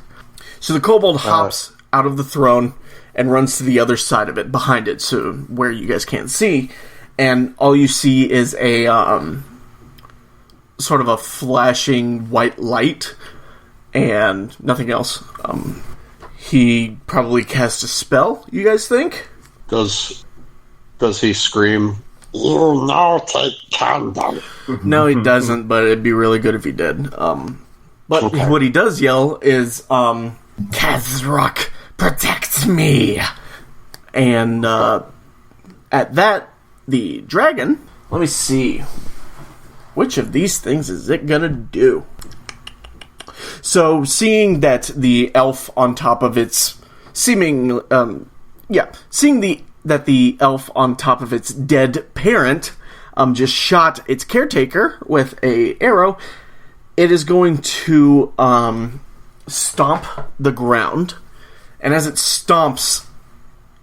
Speaker 1: So the kobold hops out of the throne and runs to the other side of it, behind it, so where you guys can't see, and all you see is a sort of a flashing white light and nothing else. He probably cast a spell, you guys think?
Speaker 4: Does he scream, "You now take candle"?
Speaker 1: No, he doesn't, but it'd be really good if he did. But what he does yell is, Kazrak protects me! And at that, the dragon, let me see, which of these things is it gonna do? So, seeing that the elf on top of its that the elf on top of its dead parent just shot its caretaker with a arrow, it is going to stomp the ground. And as it stomps,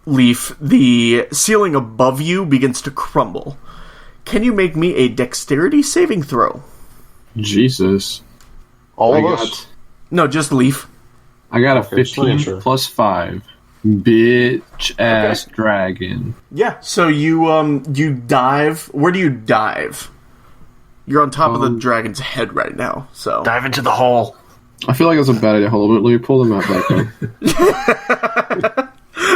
Speaker 1: Leaf, the ceiling above you begins to crumble. Can you make me a dexterity saving throw?
Speaker 2: Jesus.
Speaker 4: All of us?
Speaker 1: No, just Leaf.
Speaker 2: I got a 15 plus 5. Bitch-ass dragon.
Speaker 1: Yeah, so you dive. Where do you dive? You're on top of the dragon's head right now, so...
Speaker 3: Dive into the hole.
Speaker 2: I feel like that's a bad idea. Hold on, let me pull them out back there.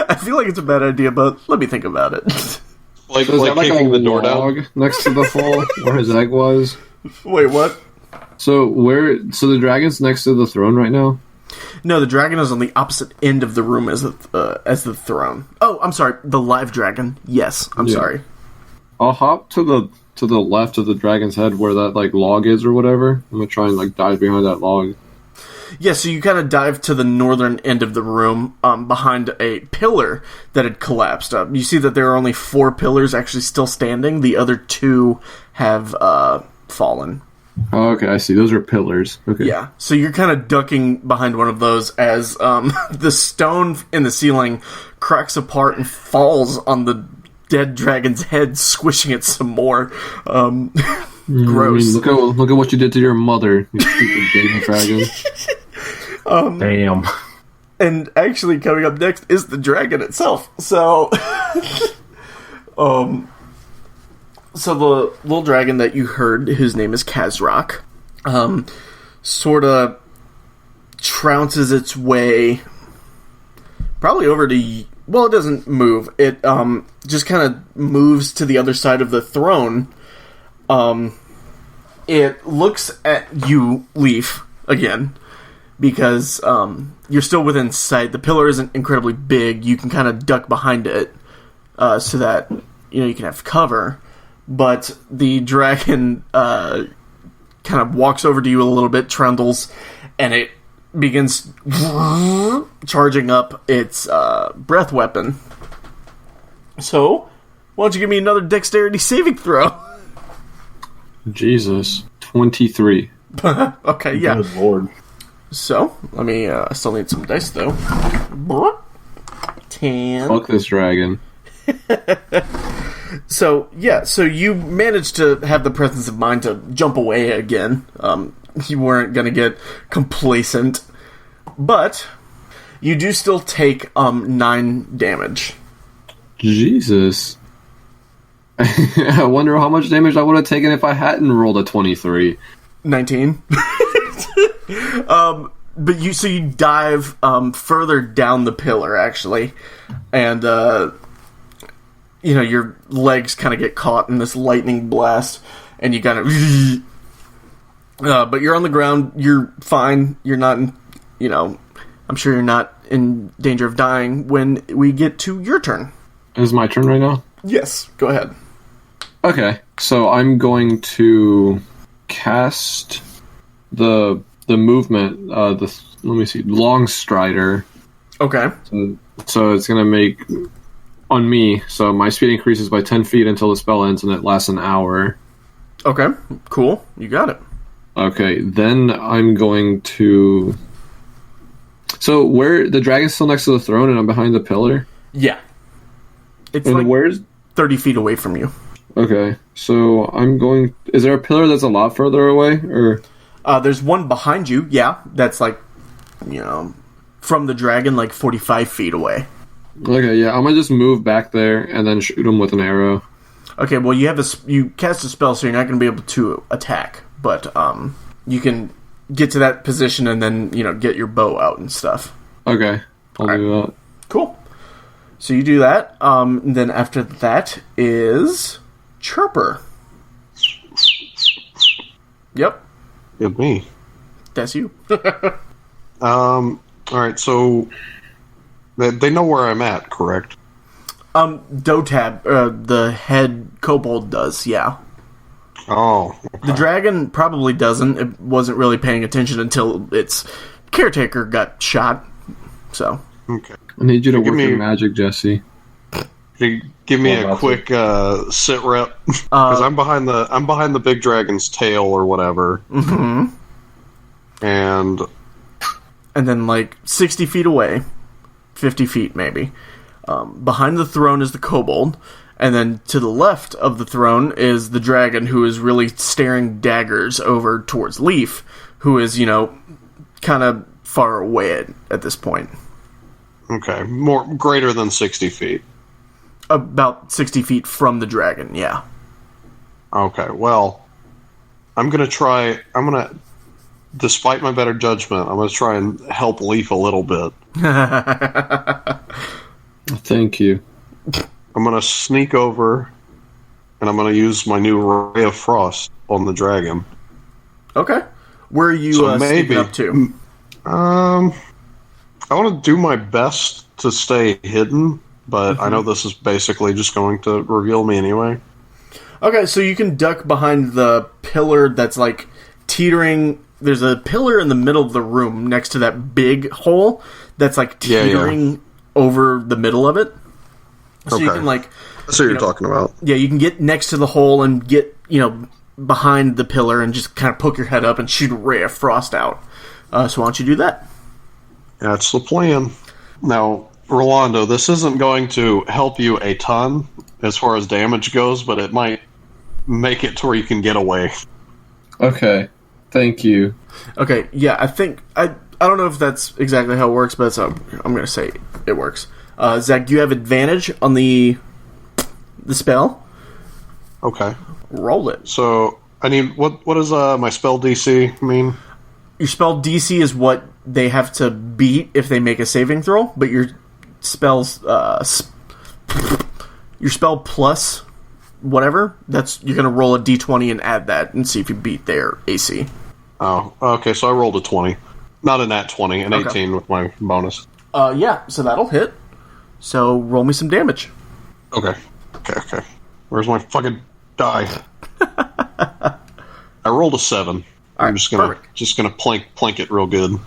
Speaker 1: I feel like it's a bad idea, but let me think about it.
Speaker 4: Like
Speaker 2: kicking
Speaker 4: the door down?
Speaker 2: Next to the hole where his egg was?
Speaker 1: Wait, what?
Speaker 2: So the dragon's next to the throne right now?
Speaker 1: No, the dragon is on the opposite end of the room as the throne. Oh, I'm sorry, the live dragon. Yes, I'm sorry.
Speaker 2: I'll hop to the left of the dragon's head where that log is or whatever. I'm gonna try and dive behind that log.
Speaker 1: Yeah, so you kind of dive to the northern end of the room, behind a pillar that had collapsed. You see that there are only 4 pillars actually still standing. The other 2 have fallen.
Speaker 2: Oh, okay, I see. Those are pillars. Okay.
Speaker 1: Yeah, so you're kind of ducking behind one of those as the stone in the ceiling cracks apart and falls on the dead dragon's head, squishing it some more. Gross.
Speaker 2: Look at what you did to your mother, you stupid baby dragon.
Speaker 3: Damn.
Speaker 1: And actually, coming up next is the dragon itself. So, so the little dragon that you heard, whose name is Kazrak, sort of trounces its way probably over to... Well, it doesn't move. It just kind of moves to the other side of the throne. It looks at you, Leaf, again, because you're still within sight. The pillar isn't incredibly big. You can kind of duck behind it so that you can have cover. But the dragon kind of walks over to you a little bit, trundles, and it begins charging up its breath weapon. So, why don't you give me another dexterity saving throw?
Speaker 2: Jesus. 23.
Speaker 1: Okay, yeah.
Speaker 3: Good lord.
Speaker 1: So, let me, I still need some dice, though. 10.
Speaker 2: Fuck this dragon.
Speaker 1: So, yeah, so you managed to have the presence of mind to jump away again. You weren't going to get complacent. But, you do still take 9 damage.
Speaker 2: Jesus. I wonder how much damage I would have taken if I hadn't rolled a 23.
Speaker 1: 19. But you dive further down the pillar, actually, and your legs kind of get caught in this lightning blast, and you kind of but you're on the ground. You're fine. You're not I'm sure you're not in danger of dying when we get to your turn.
Speaker 2: Is my turn right now?
Speaker 1: Yes, go ahead.
Speaker 2: Okay, so I'm going to cast the movement, let me see, Long Strider.
Speaker 1: Okay.
Speaker 2: So it's going to make, on me, so my speed increases by 10 feet until the spell ends, and it lasts an hour.
Speaker 1: Okay, cool. You got it.
Speaker 2: Okay, then I'm going to... So where, the dragon's still next to the throne and I'm behind the pillar?
Speaker 1: Yeah. It's
Speaker 2: And
Speaker 1: like
Speaker 2: where's...
Speaker 1: 30 feet away from you.
Speaker 2: Okay, so I'm going... Is there a pillar that's a lot further away, or...
Speaker 1: There's one behind you, yeah, that's like, from the dragon, like 45 feet away.
Speaker 2: Okay, yeah, I'm gonna just move back there and then shoot him with an arrow.
Speaker 1: Okay, well, you cast a spell, so you're not going to be able to attack, but you can get to that position and then, get your bow out and stuff.
Speaker 2: Okay, I'll do that.
Speaker 1: Cool. So you do that, and then after that is Chirper. Yep.
Speaker 4: Give me.
Speaker 1: That's you.
Speaker 4: All right, so they know where I'm at, correct?
Speaker 1: Dotab, the head kobold does, yeah.
Speaker 4: Oh. Okay.
Speaker 1: The dragon probably doesn't. It wasn't really paying attention until its caretaker got shot. So.
Speaker 4: Okay.
Speaker 2: I need you to
Speaker 4: Give
Speaker 2: work
Speaker 4: me-
Speaker 2: your magic, Jesse.
Speaker 4: Give me
Speaker 3: Well,
Speaker 4: a quick sit rep because I'm behind the big dragon's tail or whatever.
Speaker 1: Mm-hmm.
Speaker 4: And
Speaker 1: then, like, 60 feet away, 50 feet maybe, behind the throne is the kobold, and then to the left of the throne is the dragon, who is really staring daggers over towards Leaf, who is, kind of far away at this point.
Speaker 4: okay, greater than 60 feet.
Speaker 1: About 60 feet from the dragon, yeah.
Speaker 4: Okay, well, despite my better judgment, I'm going to try and help Leaf a little bit.
Speaker 2: Thank you.
Speaker 4: I'm going to sneak over, and I'm going to use my new Ray of Frost on the dragon.
Speaker 1: Okay. Where are you
Speaker 4: So
Speaker 1: sneaking up to?
Speaker 4: I want to do my best to stay hidden, but I know this is basically just going to reveal me anyway.
Speaker 1: Okay, so you can duck behind the pillar that's, like, teetering. There's a pillar in the middle of the room next to that big hole that's, like, teetering over the middle of it. So you can, like...
Speaker 4: That's what you're talking about.
Speaker 1: Yeah, you can get next to the hole and get, behind the pillar and just kind of poke your head up and shoot a ray of frost out. So why don't you do that?
Speaker 4: That's the plan. Now, Rolando, this isn't going to help you a ton as far as damage goes, but it might make it to where you can get away.
Speaker 2: Okay, thank you.
Speaker 1: Okay, yeah, I think... I don't know if that's exactly how it works, but I'm going to say it works. Zach, do you have advantage on the spell?
Speaker 4: Okay.
Speaker 1: Roll it.
Speaker 4: So, I need... What does my spell DC mean?
Speaker 1: Your spell DC is what they have to beat if they make a saving throw, but your spell's... your spell plus whatever, you're going to roll a d20 and add that and see if you beat their AC.
Speaker 4: Oh, okay, so I rolled a 20. Not a nat 20, an 18 with my bonus.
Speaker 1: Yeah, so that'll hit. So roll me some damage.
Speaker 4: Okay. Where's my fucking die? I rolled a 7. I'm just gonna plank it real good.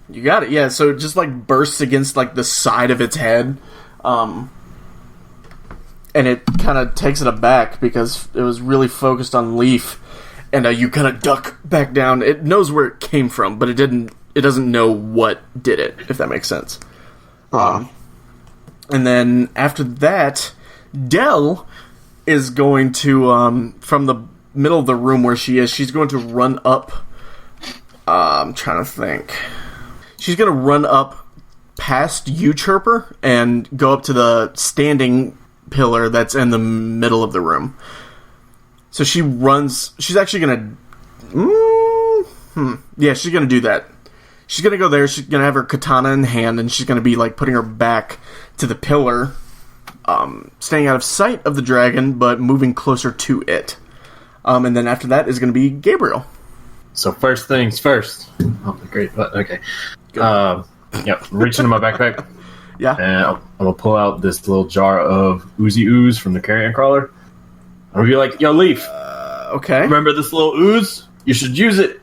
Speaker 1: You got it, yeah. So it just, like, bursts against, like, the side of its head. And it kind of takes it aback because it was really focused on Leaf. And you kind of duck back down. It knows where it came from, but it doesn't know what did it, if that makes sense. And then after that, Dell is going to, from the middle of the room where she is, she's going to run up. I'm trying to think. She's going to run up past you, Chirper, and go up to the standing pillar that's in the middle of the room. So she runs. She's actually going to... Yeah, she's going to do that. She's going to go there. She's going to have her katana in hand, and she's going to be, like, putting her back to the pillar, staying out of sight of the dragon, but moving closer to it. And then after that is going to be Gabriel.
Speaker 3: So first things first. Oh, great. Okay. Reach into my backpack.
Speaker 1: Yeah.
Speaker 3: And I'm going to pull out this little jar of oozy ooze from the carrion crawler. I'm going to be like, yo, Leaf.
Speaker 1: Okay.
Speaker 3: Remember this little ooze? You should use it.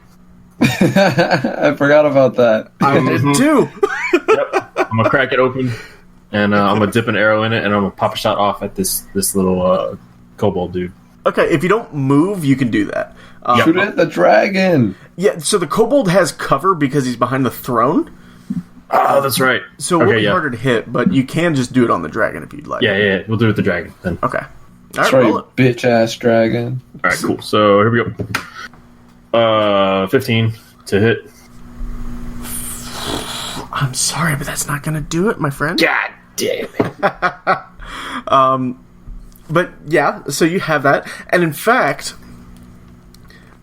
Speaker 2: I forgot about that.
Speaker 1: I did too.
Speaker 3: Yep. I'm going to crack it open. And I'm going to dip an arrow in it. And I'm going to pop a shot off at this little kobold dude.
Speaker 1: Okay, if you don't move, you can do that.
Speaker 2: Shoot at the dragon.
Speaker 1: Yeah, so the kobold has cover because he's behind the throne.
Speaker 3: Oh, that's right.
Speaker 1: So it will be harder to hit, but you can just do it on the dragon if you'd like.
Speaker 3: Yeah. We'll do it with the dragon then.
Speaker 1: Okay.
Speaker 2: That's right, bitch ass dragon.
Speaker 3: All right, cool. So here we go. 15 to hit.
Speaker 1: I'm sorry, but that's not going to do it, my friend.
Speaker 3: God damn it.
Speaker 1: But yeah, so you have that, and in fact,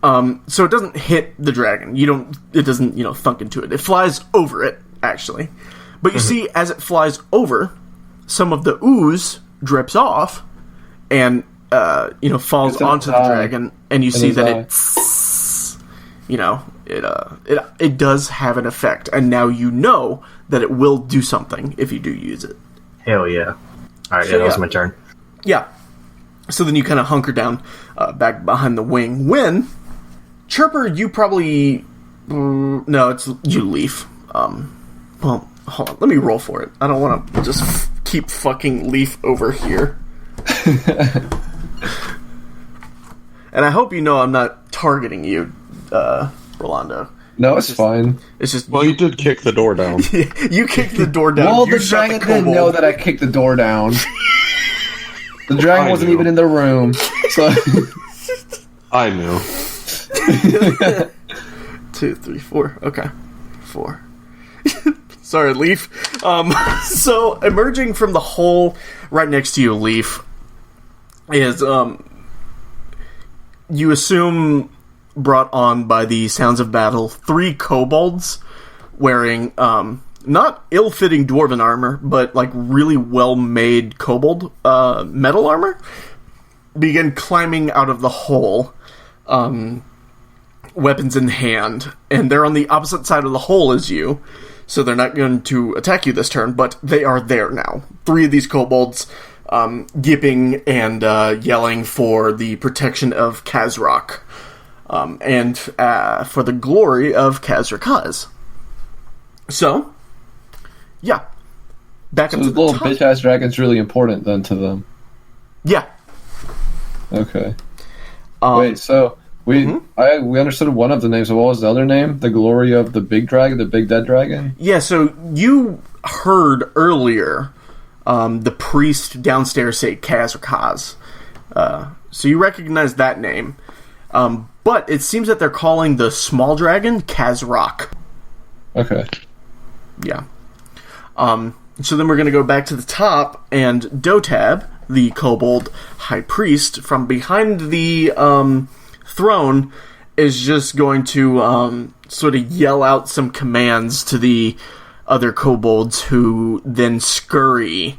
Speaker 1: so it doesn't hit the dragon. It doesn't, thunk into it. It flies over it, actually. But you see, as it flies over, some of the ooze drips off, and falls onto the dragon, and you see that it does have an effect, and now you know that it will do something if you do use it.
Speaker 3: Hell yeah! All right, that was my turn.
Speaker 1: Yeah. So then you kind of hunker down back behind the wing. When Chirper, you probably no, it's you, Leaf. Well, hold on, let me roll for it. I don't want to just keep fucking Leaf over here. And I hope you know I'm not targeting you, Rolando.
Speaker 2: No, it's fine.
Speaker 1: It's just
Speaker 4: you did kick the door down.
Speaker 1: You kicked the door down.
Speaker 2: Well, the dragon didn't know that I kicked the door down. The dragon wasn't even in the room, so
Speaker 4: I knew.
Speaker 1: 2, 3, 4. Okay, 4. Sorry, Leaf. So emerging from the hole right next to you, Leaf, is you assume brought on by the sounds of battle 3 kobolds wearing not ill-fitting dwarven armor, but like really well-made kobold metal armor, begin climbing out of the hole, weapons in hand, and they're on the opposite side of the hole as you, so they're not going to attack you this turn, but they are there now. 3 of these kobolds yipping and yelling for the protection of Kazrak, and for the glory of Kazrakoz. So, yeah. Back up to the
Speaker 2: little
Speaker 1: top.
Speaker 2: bitch-ass dragon's really important then to them.
Speaker 1: Yeah.
Speaker 2: Okay. Wait, so we understood one of the names. So what was the other name? The glory of the big dragon, the big dead dragon?
Speaker 1: Yeah, so you heard earlier the priest downstairs say Kazrakoz. So you recognize that name. But it seems that they're calling the small dragon Kazrak.
Speaker 2: Okay.
Speaker 1: Yeah. So then we're going to go back to the top, and Dotab, the kobold high priest, from behind the throne, is just going to sort of yell out some commands to the other kobolds, who then scurry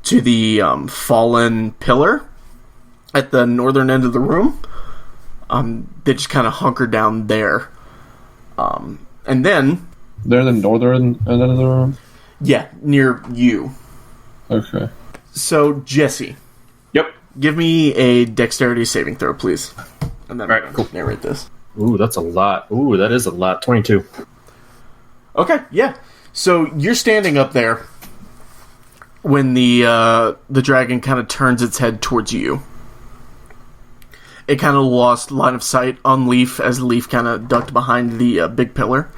Speaker 1: to the fallen pillar at the northern end of the room. They just kind of hunker down there. And then...
Speaker 2: They're in the northern end of the room?
Speaker 1: Yeah, near you.
Speaker 2: Okay.
Speaker 1: So, Jesse.
Speaker 3: Yep.
Speaker 1: Give me a dexterity saving throw, please. And then
Speaker 3: Alright, cool.
Speaker 1: Narrate this.
Speaker 3: Ooh, that's a lot. Ooh, that is a lot. 22.
Speaker 1: Okay, yeah. So, you're standing up there when the dragon kind of turns its head towards you. It kind of lost line of sight on Leaf as Leaf kind of ducked behind the big pillar.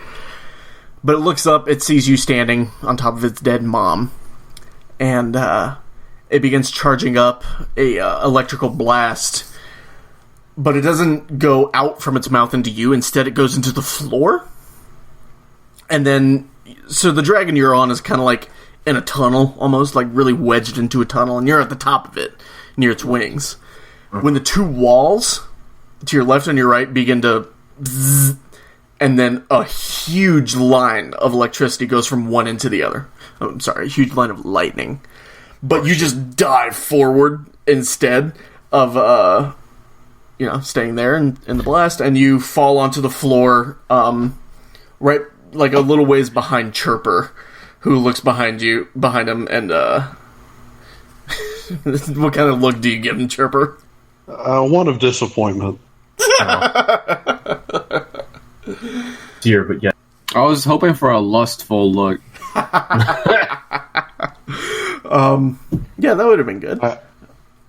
Speaker 1: But it looks up, it sees you standing on top of its dead mom. And it begins charging up a electrical blast. But it doesn't go out from its mouth into you. Instead, it goes into the floor. And then, so the dragon you're on is kind of like in a tunnel, almost like really wedged into a tunnel, and you're at the top of it, near its wings. When the two walls to your left and your right begin to bzzz, and then a huge line of electricity goes from one end to the other. I'm sorry, a huge line of lightning. But you just dive forward instead of, staying there in the blast, and you fall onto the floor, right, like a little ways behind Chirper, who looks behind him, and, what kind of look do you give him, Chirper?
Speaker 4: One of disappointment.
Speaker 3: Dear, but yeah.
Speaker 2: I was hoping for a lustful look.
Speaker 1: Yeah, that would have been good.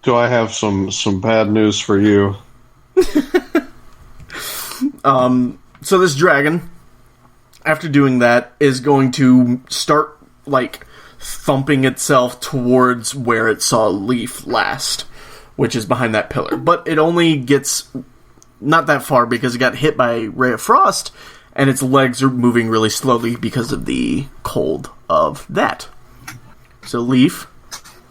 Speaker 4: Do I have some bad news for you?
Speaker 1: So this dragon, after doing that, is going to start, like, thumping itself towards where it saw Leaf last, which is behind that pillar. But it only gets not that far because it got hit by a ray of frost, and its legs are moving really slowly because of the cold of that. So Leaf,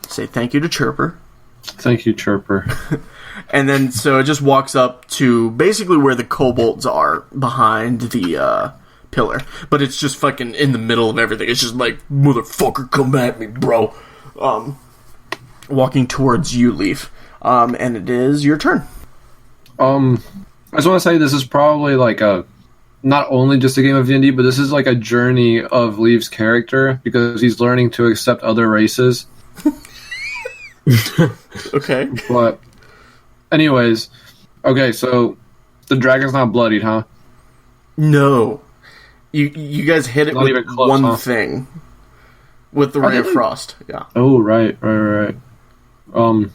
Speaker 1: say thank you to Chirper.
Speaker 2: Thank you, Chirper.
Speaker 1: And then, so it just walks up to basically where the kobolds are behind the pillar. But it's just fucking in the middle of everything. It's just like, motherfucker, come at me, bro. Walking towards you, Leaf. And it is your turn.
Speaker 2: I just want to say this is probably like not only just a game of D&D, but this is like a journey of Leaf's character because he's learning to accept other races.
Speaker 1: Okay.
Speaker 2: But anyways, okay, so the dragon's not bloodied, huh?
Speaker 1: No. You guys hit it
Speaker 2: Not
Speaker 1: with
Speaker 2: even close,
Speaker 1: one
Speaker 2: huh?
Speaker 1: thing. With the ray of frost. Yeah.
Speaker 2: Oh, right. Am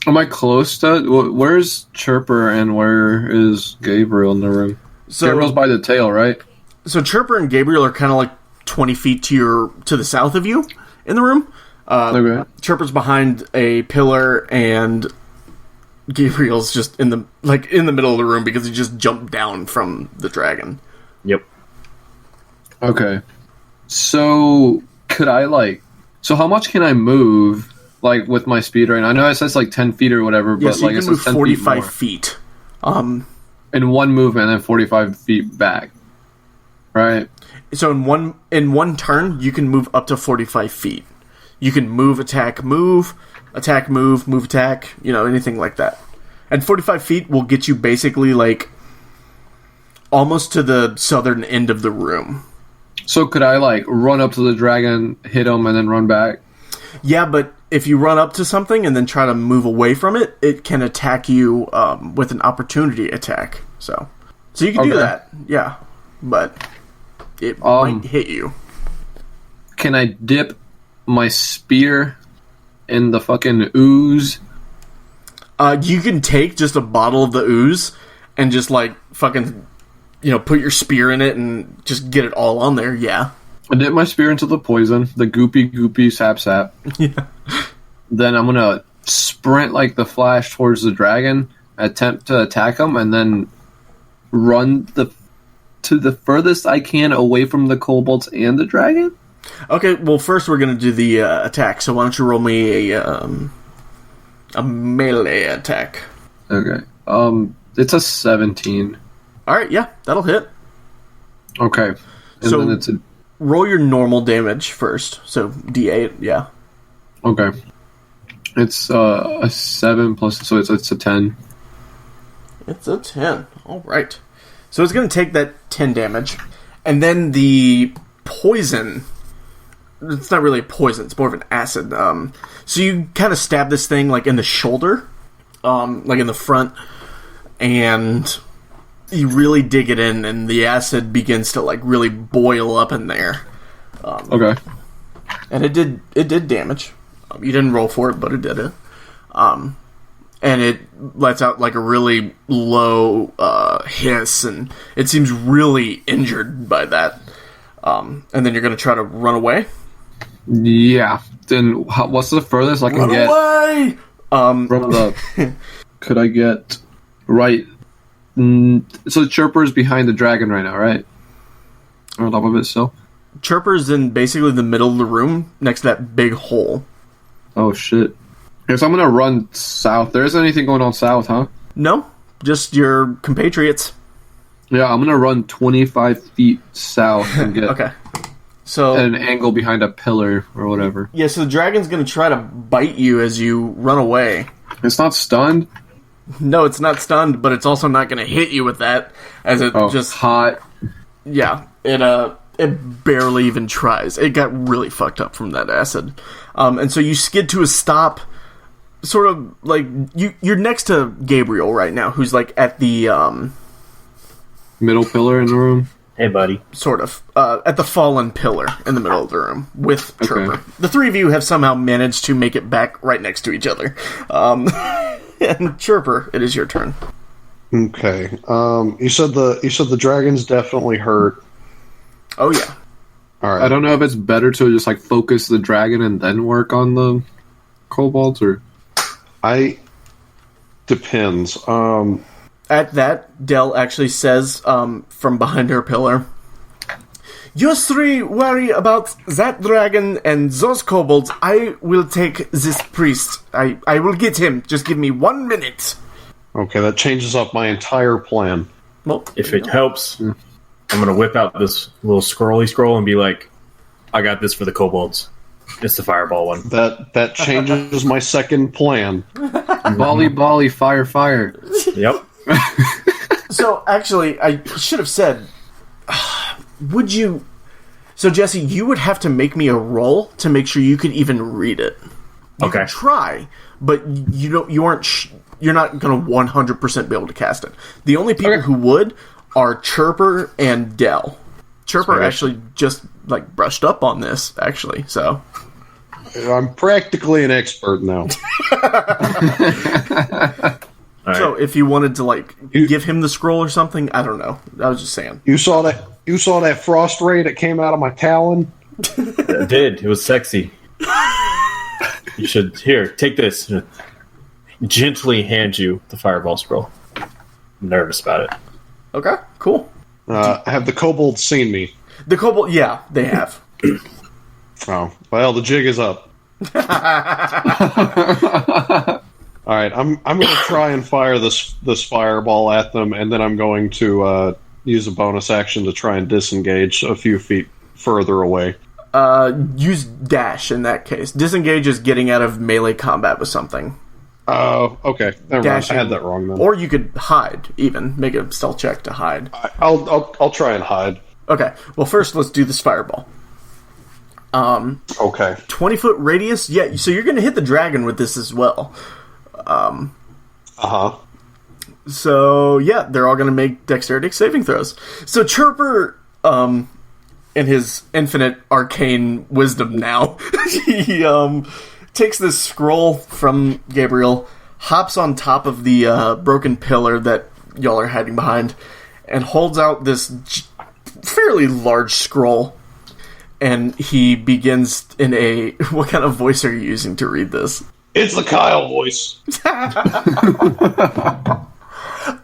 Speaker 2: I close to... Where's Chirper and where is Gabriel in the room?
Speaker 1: So,
Speaker 2: Gabriel's by the tail, right?
Speaker 1: So Chirper and Gabriel are kind of like 20 feet to the south of you in the room.
Speaker 2: Okay.
Speaker 1: Chirper's behind a pillar, and Gabriel's just in the middle of the room because he just jumped down from the dragon.
Speaker 3: Yep.
Speaker 2: Okay. So, could I, so how much can I move, with my speed right now? I know it says, 10 feet or whatever,
Speaker 1: Yeah,
Speaker 2: but,
Speaker 1: so you
Speaker 2: it
Speaker 1: can move
Speaker 2: says 10
Speaker 1: 45
Speaker 2: feet
Speaker 1: feet.
Speaker 2: in one movement, and then 45 feet back. Right?
Speaker 1: So in one turn, you can move up to 45 feet. You can move, attack, move, attack, move, attack, anything like that. And 45 feet will get you basically, almost to the southern end of the room.
Speaker 2: So could I, run up to the dragon, hit him, and then run back?
Speaker 1: Yeah, but if you run up to something and then try to move away from it, it can attack you with an opportunity attack. So you can do that, yeah. But it might hit you.
Speaker 2: Can I dip my spear in the fucking ooze?
Speaker 1: You can take just a bottle of the ooze and just fucking, put your spear in it and just get it all on there. Yeah.
Speaker 2: I dip my spear into the poison, the goopy sap.
Speaker 1: Yeah.
Speaker 2: Then I'm gonna sprint like the Flash towards the dragon, attempt to attack him, and then run to the furthest I can away from the kobolds and the dragon.
Speaker 1: Okay, well, first we're going to do the attack, so why don't you roll me a melee attack.
Speaker 2: Okay. It's a 17.
Speaker 1: Alright, yeah, that'll hit.
Speaker 2: Okay. And
Speaker 1: So-
Speaker 2: then it's a...
Speaker 1: Roll your normal damage first, so D8, yeah.
Speaker 2: Okay. It's a 7 plus... So it's a 10.
Speaker 1: It's a 10, alright. So it's going to take that 10 damage, and then the poison... It's not really a poison, it's more of an acid. So you kind of stab this thing, in the shoulder, in the front, and you really dig it in, and the acid begins to, really boil up in there.
Speaker 2: Okay.
Speaker 1: And it did damage. You didn't roll for it, but it did it. And it lets out, a really low hiss, and it seems really injured by that. And then you're going to try to run away?
Speaker 2: Yeah. Then what's the furthest I can get?
Speaker 1: Away!
Speaker 2: From the... Could I get right... So the Chirper is behind the dragon right now, right? On top of it still?
Speaker 1: Chirper's in basically the middle of the room next to that big hole.
Speaker 2: Oh, shit. Okay, so I'm gonna run south. There isn't anything going on south, huh?
Speaker 1: No, just your compatriots.
Speaker 2: Yeah, I'm gonna run 25 feet south and get
Speaker 1: Okay. So
Speaker 2: an angle behind a pillar or whatever.
Speaker 1: yeah, so the dragon's gonna try to bite you as you run away.
Speaker 2: It's not stunned?
Speaker 1: No, it's not stunned, but it's also not gonna hit you with that, as it just
Speaker 2: hot.
Speaker 1: yeah, it barely even tries. It got really fucked up from that acid, and so you skid to a stop. Sort of like you're next to Gabriel right now, who's like at the
Speaker 2: Middle pillar in the room?
Speaker 3: Hey, buddy.
Speaker 1: sort of at the fallen pillar in the middle of the room with Chirper.
Speaker 2: Okay.
Speaker 1: The three of you have somehow managed to make it back right next to each other. And Chirper, it is your turn.
Speaker 4: Okay. You said the dragon's definitely hurt.
Speaker 1: Oh yeah.
Speaker 4: All right.
Speaker 2: I don't know if it's better to just like focus the dragon and then work on the kobolds, or
Speaker 4: Depends.
Speaker 1: At that, Dell actually says from behind her pillar, "You three worry about that dragon and those kobolds. I will take this priest. I will get him. Just give me 1 minute."
Speaker 4: Okay, that changes up my entire plan.
Speaker 1: Well,
Speaker 3: If it helps, I'm going to whip out this little scrolly scroll and be like, I got this for the kobolds. It's the fireball one.
Speaker 4: That changes my second plan.
Speaker 2: volley, fire.
Speaker 3: Yep.
Speaker 1: so actually, I should have said, would you... So, Jesse, you would have to make me a roll to make sure you could even read it. You
Speaker 3: Okay.
Speaker 1: can try, but you're not going to 100% be able to cast it. The only people who would are Chirper and Dell. Chirper
Speaker 3: Sorry.
Speaker 1: actually just like brushed up on this, actually. So
Speaker 4: I'm practically an expert now.
Speaker 3: All right.
Speaker 1: So if you wanted to like give him the scroll or something, I don't know. I was just saying.
Speaker 4: You saw that frost ray that came out of my talon?
Speaker 3: It did. It was sexy. You should... Here, take this. Gently hand you the fireball scroll. I'm nervous about it.
Speaker 1: Okay, cool.
Speaker 4: Have the kobolds seen me?
Speaker 1: The kobold, yeah, they have.
Speaker 4: Oh, well, the jig is up. All right, I'm going to try and fire this fireball at them, and then I'm going to use a bonus action to try and disengage a few feet further away.
Speaker 1: Use dash in that case. Disengage is getting out of melee combat with something.
Speaker 4: Oh, okay. Never mind.
Speaker 1: Dashing.
Speaker 4: I had that wrong then.
Speaker 1: Or you could hide, even. Make a stealth check to hide.
Speaker 4: I'll try and hide.
Speaker 1: Okay, well first let's do this fireball.
Speaker 4: Okay.
Speaker 1: 20-foot radius? Yeah, so you're going to hit the dragon with this as well.
Speaker 4: Uh-huh.
Speaker 1: So, yeah, they're all going to make dexterity saving throws. So Chirper, in his infinite arcane wisdom now, he takes this scroll from Gabriel, hops on top of the broken pillar that y'all are hiding behind, and holds out this fairly large scroll. And he begins in a... What kind of voice are you using to read this?
Speaker 4: It's the Kyle voice.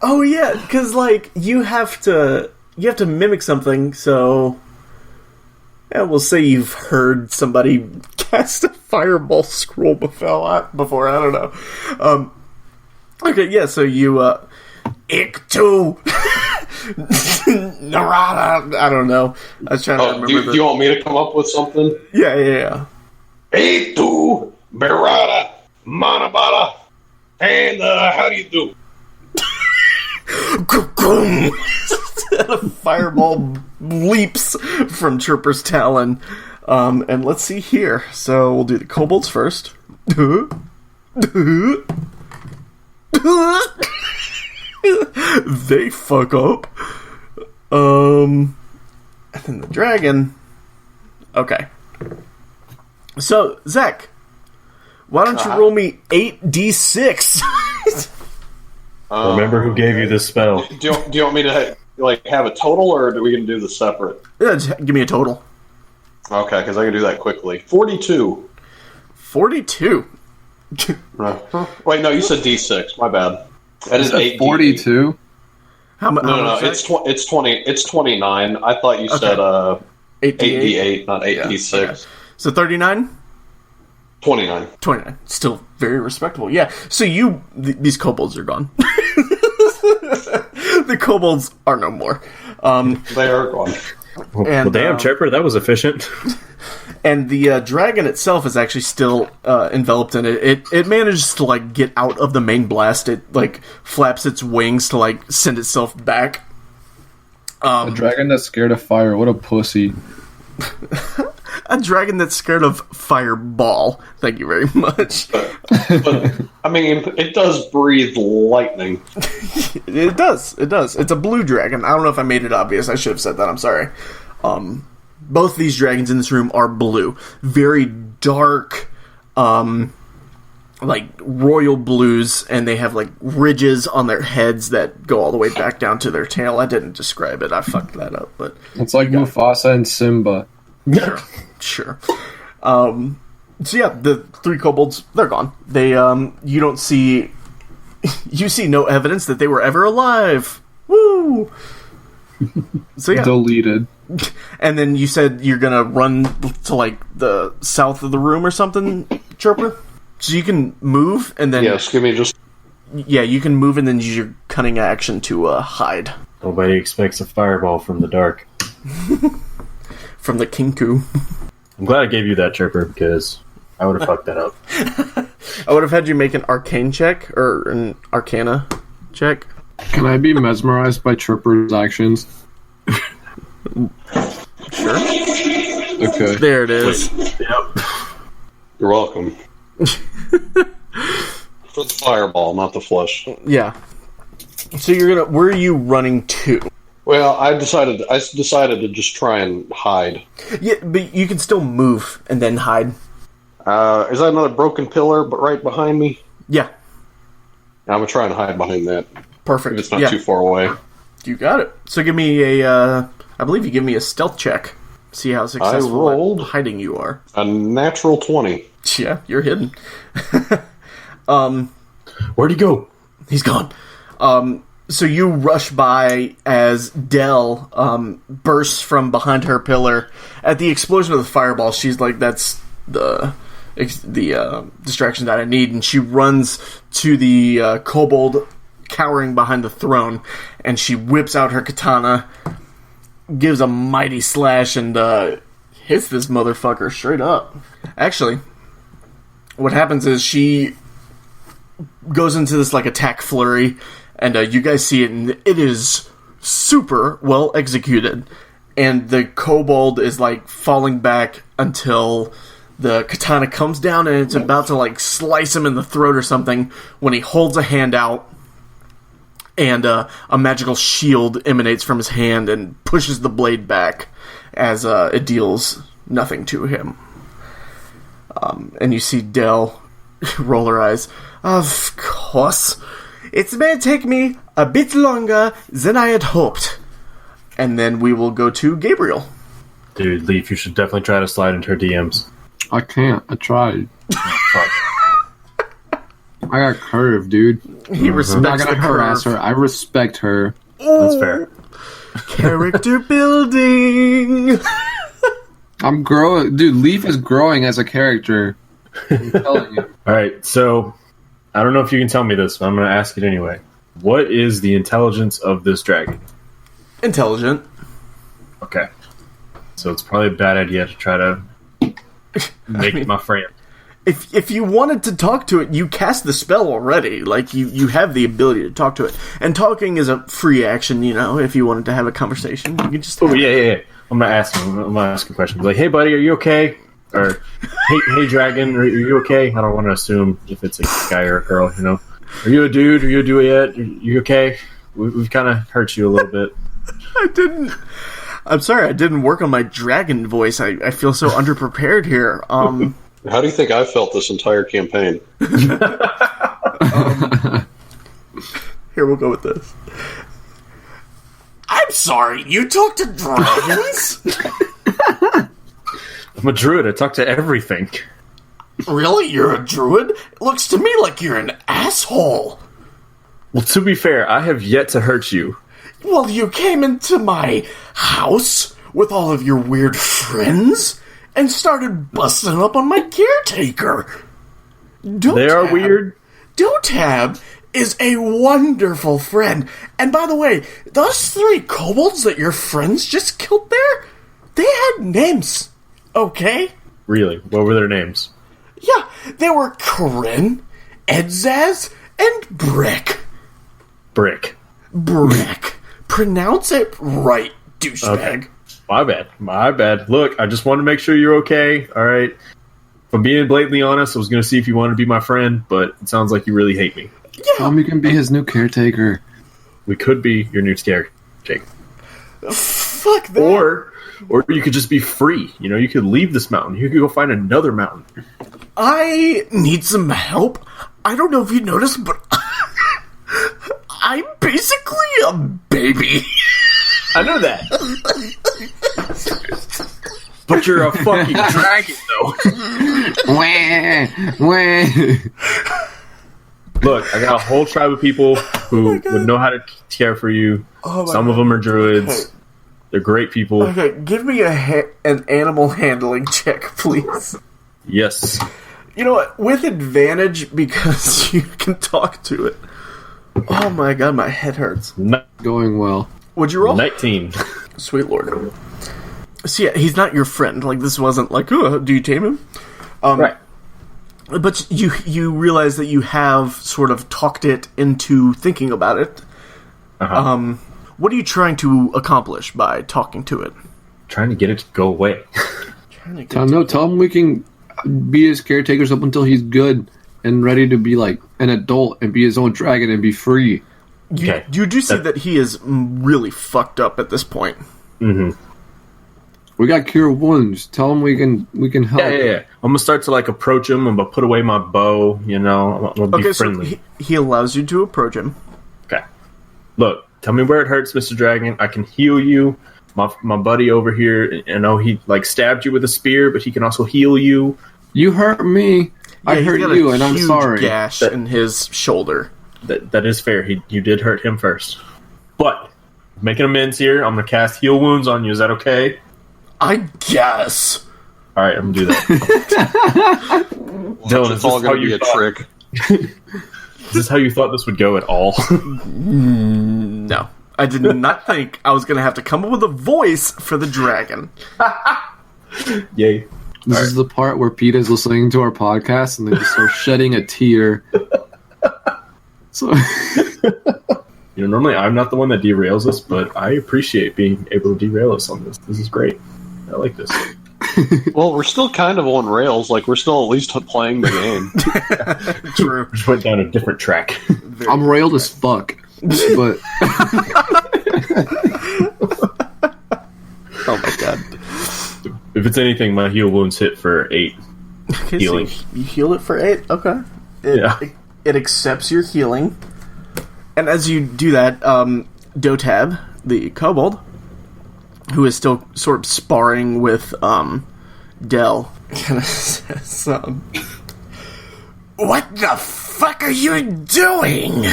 Speaker 1: Oh yeah, because like you have to mimic something. So, yeah, we'll say you've heard somebody cast a fireball scroll before. I don't know. Okay, yeah. So you Iktu Narada. I don't know. I was trying to remember.
Speaker 4: Do you want me to come up with something?
Speaker 1: Yeah.
Speaker 4: Eitu Berada Manabata, and how do you do?
Speaker 1: A fireball leaps from Chirper's talon. And let's see here. So we'll do the kobolds first. They fuck up. And then the dragon. Okay. So, Zach, why don't you roll me 8d6?
Speaker 3: Remember who gave you this spell.
Speaker 4: Do you want me to have a total, or are we going to do this separate?
Speaker 1: Yeah, just give me a total.
Speaker 4: Okay, because I can do that quickly. 42.
Speaker 1: 42.
Speaker 4: Wait, no, you said D6. My bad. That is 8.
Speaker 2: 42.
Speaker 1: How much?
Speaker 4: No, it's 20. It's 29. I thought you said 8d8, not 8d6.
Speaker 1: Yeah. So 39?
Speaker 4: 29.
Speaker 1: 29. Still very respectable. Yeah. So these kobolds are gone. The kobolds are no more.
Speaker 4: They are gone.
Speaker 3: Well, damn, Chirper, that was efficient.
Speaker 1: And the dragon itself is actually still enveloped in it. It manages to like get out of the main blast. It like flaps its wings to like send itself back.
Speaker 2: A dragon that's scared of fire. What a pussy.
Speaker 1: A dragon that's scared of fireball. Thank you very much.
Speaker 4: But I mean, it does breathe lightning.
Speaker 1: It does. It's a blue dragon. I don't know if I made it obvious. I should have said that. I'm sorry. Both these dragons in this room are blue. Very dark, like royal blues, and they have like ridges on their heads that go all the way back down to their tail. I didn't describe it. I fucked that up. But
Speaker 2: it's like Mufasa and Simba.
Speaker 1: Sure. So yeah, the 3 kobolds, they're gone. They, you don't see... You see no evidence that they were ever alive. Woo! So yeah.
Speaker 2: Deleted.
Speaker 1: And then you said you're gonna run to, like, the south of the room or something, Chirper? So you can move, and then...
Speaker 4: Yes, give me just...
Speaker 1: Yeah, you can move and then use your cunning action to, hide.
Speaker 3: Nobody expects a fireball from the dark.
Speaker 1: From the Kinku.
Speaker 3: I'm glad I gave you that, Chirper, because I would have fucked that up.
Speaker 1: I would have had you make an arcane check, or an arcana check.
Speaker 2: Can I be mesmerized by Chirper's actions?
Speaker 1: Sure.
Speaker 2: Okay.
Speaker 1: There it is.
Speaker 3: Yep.
Speaker 4: You're welcome. For the fireball, not the flush.
Speaker 1: Yeah. So where are you running to?
Speaker 4: Well, I decided to just try and hide.
Speaker 1: Yeah, but you can still move and then hide.
Speaker 4: Is that another broken pillar, but right behind me?
Speaker 1: Yeah.
Speaker 4: I'm gonna try and hide behind that.
Speaker 1: Perfect.
Speaker 4: If it's not too far away.
Speaker 1: You got it. So give me I believe you give me a stealth check. See how successful at hiding you are.
Speaker 4: A natural 20.
Speaker 1: Yeah, you're hidden.
Speaker 3: Where'd he go?
Speaker 1: He's gone. So you rush by as Dell bursts from behind her pillar. At the explosion of the fireball, she's like, that's the distraction that I need. And she runs to the kobold cowering behind the throne. And she whips out her katana, gives a mighty slash, and hits this motherfucker straight up. Actually, what happens is she goes into this like attack flurry. And you guys see it, and it is super well executed. And the kobold is, like, falling back until the katana comes down, and it's about to, like, slice him in the throat or something when he holds a hand out, and a magical shield emanates from his hand and pushes the blade back as it deals nothing to him. And you see Dell roll her eyes. Of course. It may take me a bit longer than I had hoped. And then we will go to Gabriel.
Speaker 3: Dude, Leaf, you should definitely try to slide into her DMs.
Speaker 2: I can't. I tried. I got curved, dude.
Speaker 1: He respects
Speaker 2: I'm not gonna
Speaker 1: the
Speaker 2: harass
Speaker 1: curve.
Speaker 2: her. I respect her.
Speaker 3: That's fair.
Speaker 1: Character building.
Speaker 2: I'm growing. Dude, Leaf is growing as a character. I'm telling you.
Speaker 3: Alright, so I don't know if you can tell me this, but I'm going to ask it anyway. What is the intelligence of this dragon?
Speaker 1: Intelligent.
Speaker 3: Okay. So it's probably a bad idea to try to make it my friend.
Speaker 1: If you wanted to talk to it, you cast the spell already. Like, you have the ability to talk to it. And talking is a free action, you know, if you wanted to have a conversation. You can just have
Speaker 3: yeah. I'm going to ask him. I'm going to ask a question. Like, hey, buddy, are you okay? Or, hey, dragon, are you okay? I don't want to assume if it's a guy or a girl, you know. Are you a dude? Are you a duet? Are you okay? We've kind of hurt you a little bit.
Speaker 1: I'm sorry, I didn't work on my dragon voice. I feel so underprepared here.
Speaker 4: How do you think I felt this entire campaign?
Speaker 1: Here, we'll go with this. I'm sorry, you talk to dragons?
Speaker 3: I'm a druid. I talk to everything.
Speaker 1: Really? You're a druid? It looks to me like you're an asshole.
Speaker 3: Well, to be fair, I have yet to hurt you.
Speaker 1: Well, you came into my house with all of your weird friends and started busting up on my caretaker.
Speaker 3: They are weird.
Speaker 1: Dotab is a wonderful friend. And by the way, those 3 kobolds that your friends just killed there, they had names. Okay?
Speaker 3: Really? What were their names?
Speaker 1: Yeah, they were Corinne, Edzaz, and Brick.
Speaker 3: Brick.
Speaker 1: Pronounce it right, douchebag.
Speaker 3: Okay. My bad. Look, I just wanted to make sure you're okay. All right. If I'm being blatantly honest, I was going to see if you wanted to be my friend, but it sounds like you really hate me.
Speaker 1: Yeah.
Speaker 2: We can be his new caretaker.
Speaker 3: We could be your new caretaker.
Speaker 1: Fuck that.
Speaker 3: Or you could just be free. You know, you could leave this mountain. You could go find another mountain.
Speaker 1: I need some help. I don't know if you noticed, but I'm basically a baby.
Speaker 3: I know that. But you're a fucking dragon, though. Look, I got a whole tribe of people who would know how to care for you. Some of them are druids. Okay. They're great people.
Speaker 1: Okay, give me an animal handling check, please.
Speaker 3: Yes.
Speaker 1: You know what? With advantage, because you can talk to it. Oh my god, my head hurts.
Speaker 3: Not
Speaker 2: going well.
Speaker 1: What'd you roll?
Speaker 3: 19.
Speaker 1: Sweet lord. So yeah, he's not your friend. Like, this wasn't like, oh, do you tame him?
Speaker 3: Right.
Speaker 1: But you realize that you have sort of talked it into thinking about it.
Speaker 3: Uh-huh.
Speaker 1: What are you trying to accomplish by talking to it?
Speaker 3: Trying to get it to go away.
Speaker 2: Tell him we can be his caretakers up until he's good and ready to be like an adult and be his own dragon and be free.
Speaker 1: You do see that he is really fucked up at this point.
Speaker 3: Mm-hmm.
Speaker 2: We got cure wounds. Tell him we can help.
Speaker 3: Yeah. I'm gonna start to like approach him. I'm gonna put away my bow. You know, I'm gonna be friendly.
Speaker 1: So he allows you to approach him.
Speaker 3: Okay. Look, tell me where it hurts, Mr. Dragon. I can heal you. My buddy over here, I know he like stabbed you with a spear, but he can also heal you.
Speaker 2: You hurt me. I hurt you, and I'm sorry.
Speaker 1: Gash in his shoulder.
Speaker 3: That is fair. You did hurt him first, but making amends here. I'm gonna cast heal wounds on you. Is that okay?
Speaker 1: I guess.
Speaker 3: All right, I'm gonna do that. Dylan,
Speaker 4: it's all gonna be a trick.
Speaker 3: Is this how you thought this would go at all?
Speaker 1: No. I did not think I was going to have to come up with a voice for the dragon.
Speaker 3: Yay.
Speaker 2: This is the part where Pete is listening to our podcast and they just start shedding a tear. So,
Speaker 3: normally I'm not the one that derails us, but I appreciate being able to derail us on this. This is great. I like this.
Speaker 4: Well, we're still kind of on rails. Like, we're still at least playing the game.
Speaker 1: True.
Speaker 3: Just went down a different track.
Speaker 2: I'm railed as fuck. But
Speaker 1: oh my god.
Speaker 3: If it's anything, my heal wounds hit for 8 healing.
Speaker 1: So you heal it for 8? Okay. It accepts your healing. And as you do that, Dotab, the kobold, who is still sort of sparring with Del, kind of says, what the fuck are you doing?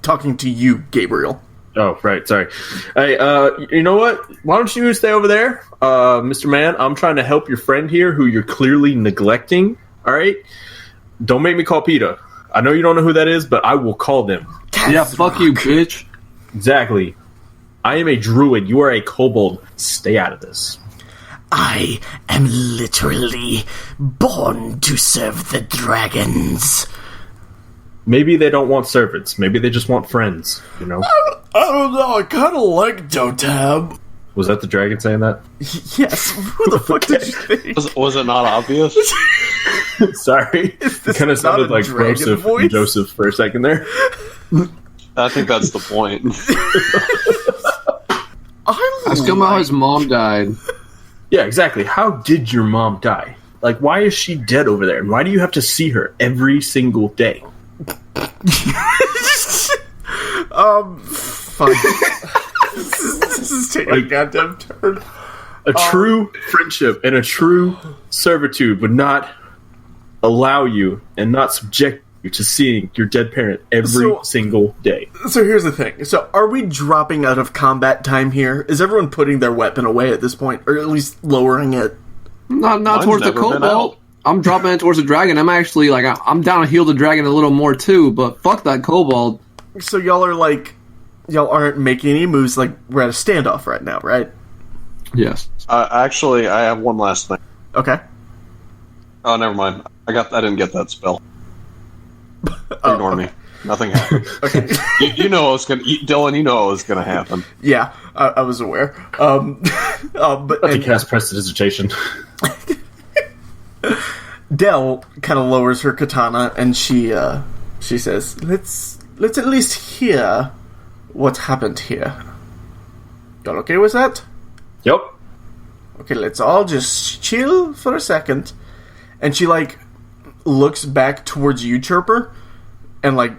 Speaker 1: Talking to you, Gabriel.
Speaker 3: Oh, right, sorry. Hey, you know what? Why don't you stay over there? Mr. Man, I'm trying to help your friend here who you're clearly neglecting, alright? Don't make me call PETA. I know you don't know who that is, but I will call them.
Speaker 2: Yeah, fuck you, bitch.
Speaker 3: Exactly. I am a druid. You are a kobold. Stay out of this.
Speaker 1: I am literally born to serve the dragons.
Speaker 3: Maybe they don't want servants. Maybe they just want friends, you know?
Speaker 1: I don't know. I kind of like Dotab.
Speaker 3: Was that the dragon saying that?
Speaker 1: Yes. Who the fuck did you think?
Speaker 4: Was it not obvious?
Speaker 3: Sorry. It kind of sounded like Joseph for a second there.
Speaker 4: I think that's the point.
Speaker 2: Ask him how his mom died.
Speaker 3: Yeah, exactly. How did your mom die? Like, why is she dead over there? And why do you have to see her every single day?
Speaker 1: Fuck. This is taking a goddamn turn.
Speaker 3: A true friendship and a true servitude would not allow you and not subject you you to seeing your dead parent every single day.
Speaker 1: So here's the thing. So are we dropping out of combat time here? Is everyone putting their weapon away at this point? Or at least lowering it?
Speaker 2: Not towards the kobold. I'm dropping it towards the dragon. I'm actually, like, I'm down to heal the dragon a little more, too, but fuck that kobold.
Speaker 1: So y'all aren't making any moves, like, we're at a standoff right now, right?
Speaker 2: Yes.
Speaker 4: Actually, I have one last thing.
Speaker 1: Okay.
Speaker 4: Oh, never mind. I didn't get that spell. Ignore me. Nothing happened.
Speaker 1: Okay.
Speaker 4: you know Dylan, you know what was gonna happen.
Speaker 1: Yeah, I was aware. But
Speaker 3: I cast prestidigitation.
Speaker 1: Dell kind of lowers her katana and she says, "Let's at least hear what happened here. Y'all okay with that?"
Speaker 3: Yep.
Speaker 1: Okay, let's all just chill for a second. And she, like, looks back towards you, Chirper, and, like,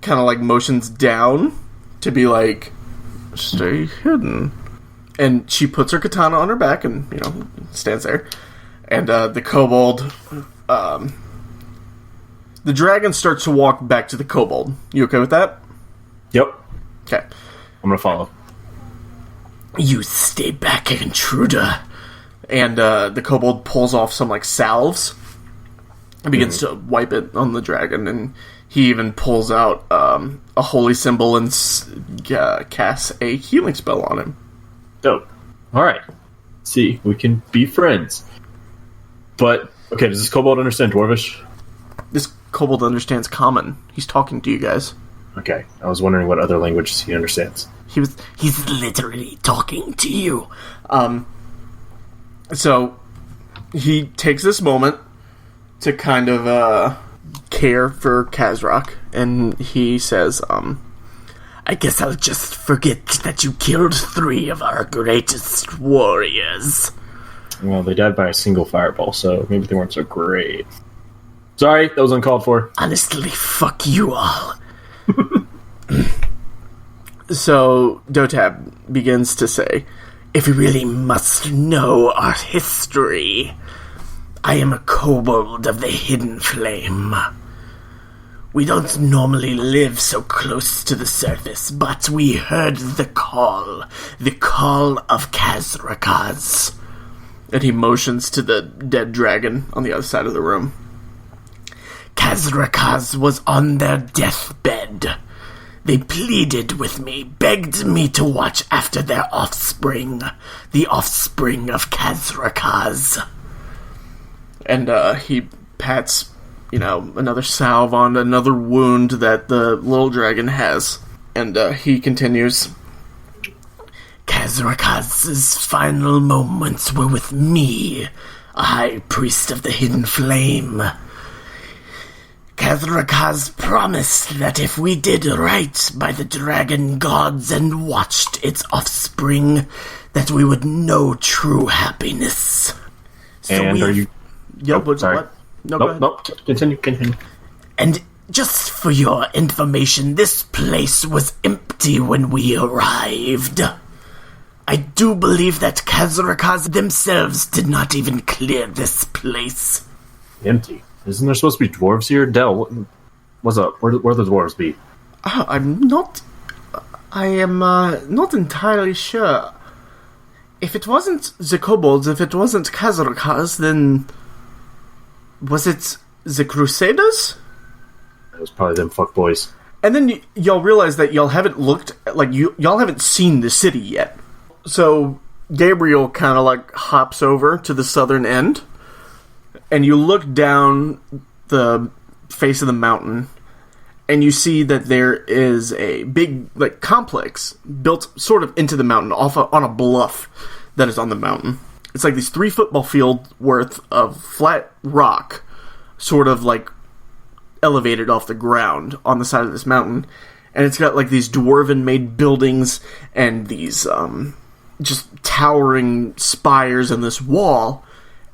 Speaker 1: kind of, like, motions down to be like, "Stay hidden." And she puts her katana on her back and, you know, stands there. And the kobold, the dragon starts to walk back to the kobold. You okay with that?
Speaker 3: Yep.
Speaker 1: Okay.
Speaker 3: I'm gonna follow.
Speaker 1: "You stay back, intruder." And the kobold pulls off some, like, salves and begins to wipe it on the dragon. And he even pulls out a holy symbol and casts a healing spell on him.
Speaker 3: Dope. Alright. See, we can be friends. But, okay, does this kobold understand Dwarvish?
Speaker 1: This kobold understands Common. He's talking to you guys.
Speaker 3: Okay, I was wondering what other languages he understands.
Speaker 1: He's literally talking to you. So he takes this moment to kind of care for Kazrak, and he says, "I guess I'll just forget that you killed 3 of our greatest warriors."
Speaker 3: Well, they died by a single fireball, so maybe they weren't so great. Sorry, that was uncalled for.
Speaker 1: Honestly, fuck you all. So Dotab begins to say, "If we really must know our history, I am a kobold of the Hidden Flame. We don't normally live so close to the surface, but we heard the call of Kazrakoz." And he motions to the dead dragon on the other side of the room. "Kazrakoz was on their deathbed. They pleaded with me, begged me to watch after their offspring, the offspring of Kazrakoz." And he pats, another salve on another wound that the little dragon has. And he continues, "Kazrakoz's final moments were with me, a high priest of the Hidden Flame. Kazrakoz promised that if we did right by the dragon gods and watched its offspring, that we would know true happiness." So
Speaker 3: and are you...
Speaker 1: Yep,
Speaker 3: oh, sorry.
Speaker 1: What? No, go ahead.
Speaker 3: Nope. Continue.
Speaker 1: "And just for your information, this place was empty when we arrived. I do believe that Kazrakoz themselves did not even clear this place."
Speaker 3: Empty? Isn't there supposed to be dwarves here? Del, what's up? Where the dwarves be?
Speaker 1: I am not entirely sure. If it wasn't the kobolds, if it wasn't Kazrakoz, then was it the Crusaders?
Speaker 3: It was probably them fuckboys.
Speaker 1: And then y'all realize that y'all haven't looked, y'all haven't seen the city yet. So Gabriel kind of hops over to the southern end, and you look down the face of the mountain, and you see that there is a big complex built sort of into the mountain, on a bluff that is on the mountain. It's like these 3 football field worth of flat rock, sort of elevated off the ground on the side of this mountain, and it's got these dwarven made buildings and these just towering spires and this wall,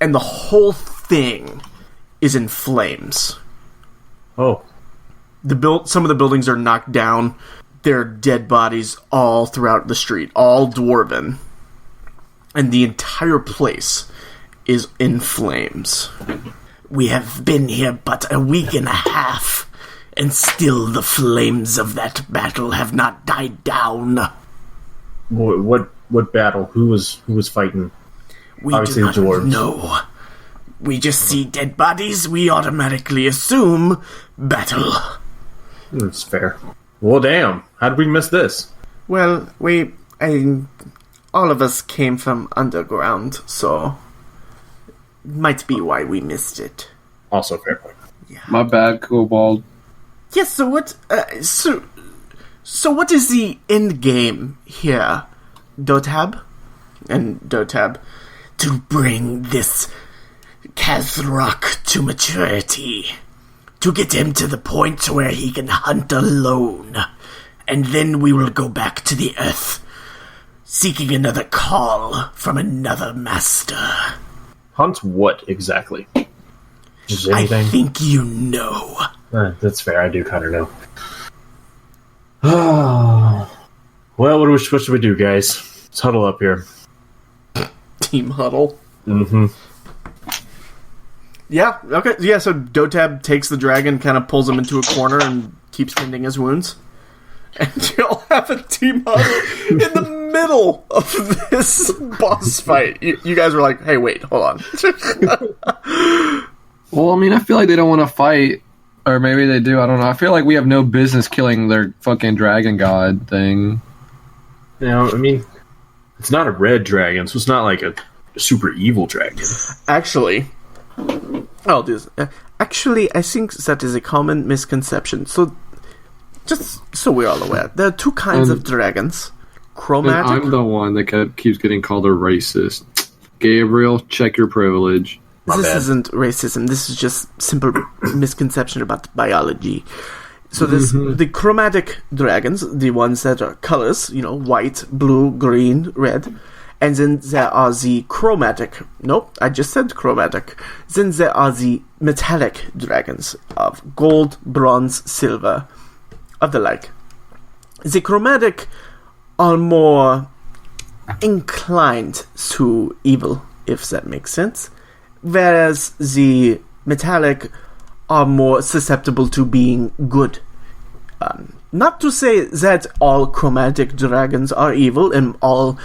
Speaker 1: and the whole thing is in flames.
Speaker 3: Oh.
Speaker 1: Some of the buildings are knocked down. There are dead bodies all throughout the street, all dwarven. And the entire place is in flames. "We have been here but a week and a half. and still the flames of that battle have not died down.
Speaker 3: What battle? Who was fighting?
Speaker 1: We
Speaker 3: Obviously
Speaker 1: do not
Speaker 3: the dwarves.
Speaker 1: know. We just see dead bodies, we automatically assume battle.
Speaker 3: That's fair. Well, damn. How did we miss this?
Speaker 1: Well, all of us came from underground, so might be why we missed it.
Speaker 3: Also fair point.
Speaker 2: My bad, Kobold.
Speaker 1: Yes, so what, so what is the end game here, Dotab? And Dotab, to bring this Kazrak to maturity. To get him to the point where he can hunt alone. And then we will go back to the earth, seeking another call from another master.
Speaker 3: Hunt what exactly? Just anything?
Speaker 1: I think you know.
Speaker 3: That's fair. I do kind of know. Well, what should we do, guys? Let's huddle up here.
Speaker 1: Team huddle.
Speaker 3: Mm-hmm.
Speaker 1: Yeah, okay. Yeah, so Dotab takes the dragon, kind of pulls him into a corner, and keeps tending his wounds. And you'll have a team huddle in the middle of this boss fight. You guys were like, hey, wait, hold on.
Speaker 2: Well, I mean, I feel like they don't want to fight. Or maybe they do, I don't know. I feel like we have no business killing their fucking dragon god thing.
Speaker 3: You know, I mean, it's not a red dragon, so it's not like a super evil dragon.
Speaker 1: Actually, I'll do this. Actually, I think that is a common misconception. So, just so we're all aware, there are two kinds of dragons. Chromatic.
Speaker 2: And I'm the one that keeps getting called a racist. Gabriel, check your privilege.
Speaker 1: This isn't racism. This is just simple misconception about biology. So there's the chromatic dragons, the ones that are colors, white, blue, green, red. And then there are the chromatic. Nope, I just said chromatic. Then there are the metallic dragons of gold, bronze, silver, of the like. The chromatic are more inclined to evil, if that makes sense. Whereas the metallic are more susceptible to being good. Not to say that all chromatic dragons are evil and all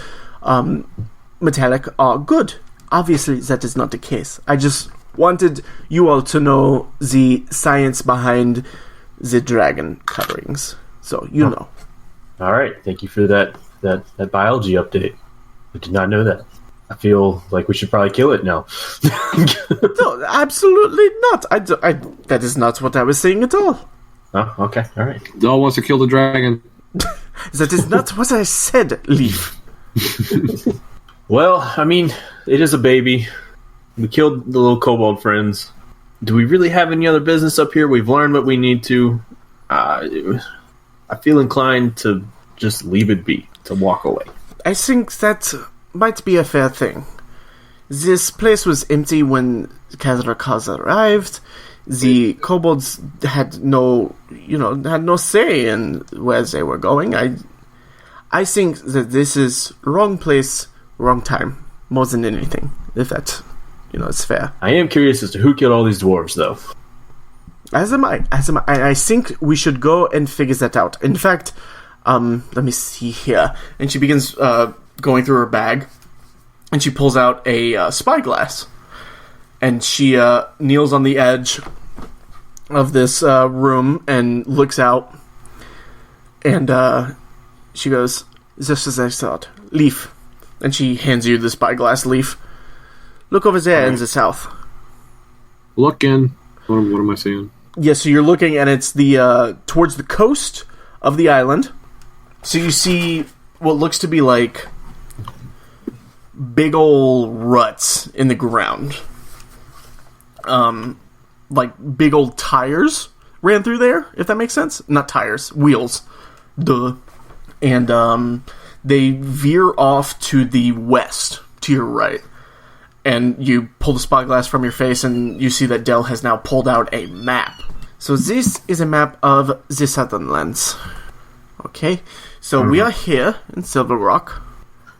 Speaker 1: metallic are good. Obviously, that is not the case. I just wanted you all to know the science behind the dragon coverings. So, you know.
Speaker 3: All right. Thank you for that biology update. I did not know that. I feel like we should probably kill it now.
Speaker 1: No, absolutely not. That is not what I was saying at all.
Speaker 3: Oh, okay. All right.
Speaker 2: Dol wants to kill the dragon.
Speaker 1: That is not what I said, Leaf.
Speaker 3: Well, I mean, it is a baby. We killed the little kobold friends. Do we really have any other business up here? We've learned what we need to. I feel inclined to just leave it be, to walk away.
Speaker 1: I think that might be a fair thing. This place was empty when Kazrakoz arrived. The kobolds had no say in where they were going. I think that this is wrong place, wrong time, more than anything. If that, it's fair.
Speaker 3: I am curious as to who killed all these dwarves, though.
Speaker 1: As am I. I think we should go and figure that out. In fact, let me see here. And she begins going through her bag, and she pulls out a spyglass, and she kneels on the edge of this room and looks out, and she goes, "Just as I thought, Leaf," and she hands you the spyglass. Leaf, look over there in the south.
Speaker 2: Looking. What am I seeing?
Speaker 1: Yeah, so you're looking, and it's the towards the coast of the island. So you see what looks to be like big old ruts in the ground. Like big old tires ran through there, if that makes sense. Not tires, wheels. Duh. And they veer off to the west, to your right. And you pull the spyglass from your face, and you see that Del has now pulled out a map. So this is a map of the Southern Lands. Okay? So we are here in Silver Rock.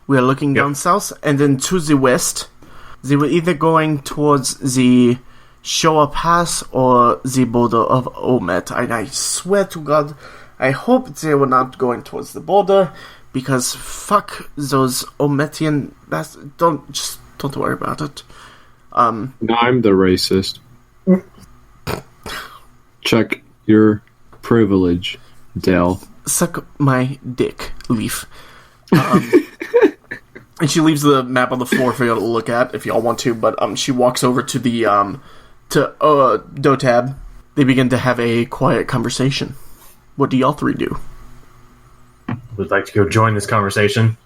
Speaker 1: We are looking down south, and then to the west, they were either going towards the show a pass or the border of Omet. And I swear to God, I hope they were not going towards the border, because fuck those Ometian bastards. Don't worry about it.
Speaker 2: I'm the racist. Check your privilege, Dell.
Speaker 1: Suck my dick, Leaf. And she leaves the map on the floor for y'all to look at if y'all want to, but she walks over to the Dotab. They begin to have a quiet conversation. What do y'all three do?
Speaker 3: Would like to go join this conversation.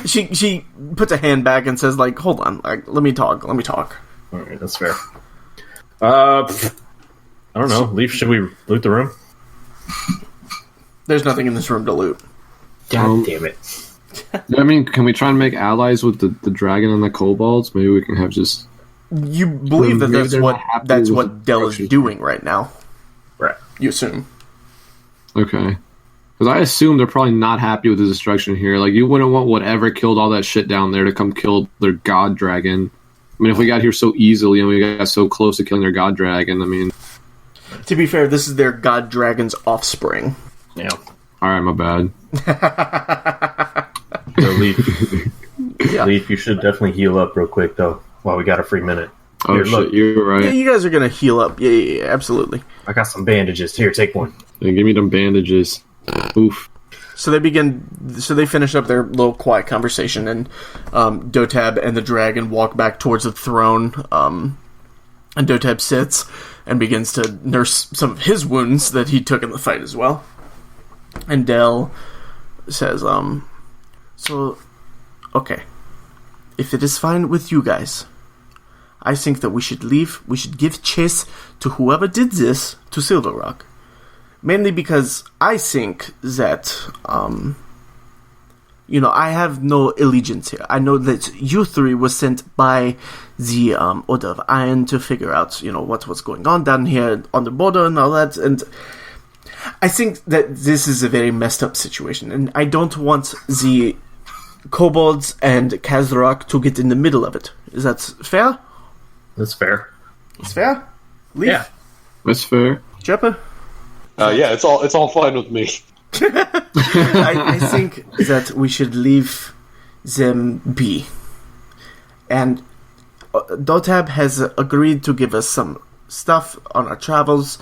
Speaker 1: She puts a hand back and says, like, hold on, like, let me talk.
Speaker 3: Alright, that's fair. I don't know. Leaf, should we loot the room?
Speaker 1: There's nothing in this room to loot.
Speaker 3: God damn it.
Speaker 2: I mean, can we try and make allies with the dragon and the kobolds? Maybe we can have just...
Speaker 1: You believe that that's what Dell is doing right now.
Speaker 3: Right.
Speaker 1: You assume.
Speaker 2: Okay. Because I assume they're probably not happy with the destruction here. Like, you wouldn't want whatever killed all that shit down there to come kill their god dragon. I mean, if we got here so easily and we got so close to killing their god dragon, I mean...
Speaker 1: To be fair, this is their god dragon's offspring.
Speaker 3: Yeah.
Speaker 2: Alright, my bad.
Speaker 3: So Leaf,
Speaker 1: Yeah.
Speaker 3: Leaf, you should definitely heal up real quick, though, while we got a free minute.
Speaker 2: Oh,
Speaker 3: Here,
Speaker 2: shit,
Speaker 3: look.
Speaker 2: you're right.
Speaker 1: Yeah, you guys are gonna heal up. Yeah, absolutely.
Speaker 3: I got some bandages. Here, take one.
Speaker 2: Yeah, give me them bandages. Oof.
Speaker 1: So they finish up their little quiet conversation, and Dotab and the dragon walk back towards the throne, and Dotab sits and begins to nurse some of his wounds that he took in the fight as well. And Dell says, so, okay, if it is fine with you guys, I think that we should leave. We should give chase to whoever did this to Silver Rock. Mainly because I think that, I have no allegiance here. I know that you three were sent by the Order of Iron to figure out, what's going on down here on the border and all that. And I think that this is a very messed up situation. And I don't want the kobolds and Kazrakoz to get in the middle of it. Is that fair?
Speaker 3: That's fair.
Speaker 1: It's fair? Leaf?
Speaker 3: Yeah.
Speaker 2: That's fair.
Speaker 1: Jeppa?
Speaker 4: Yeah, it's all fine with me.
Speaker 1: I think that we should leave them be. And Dotab has agreed to give us some stuff on our travels.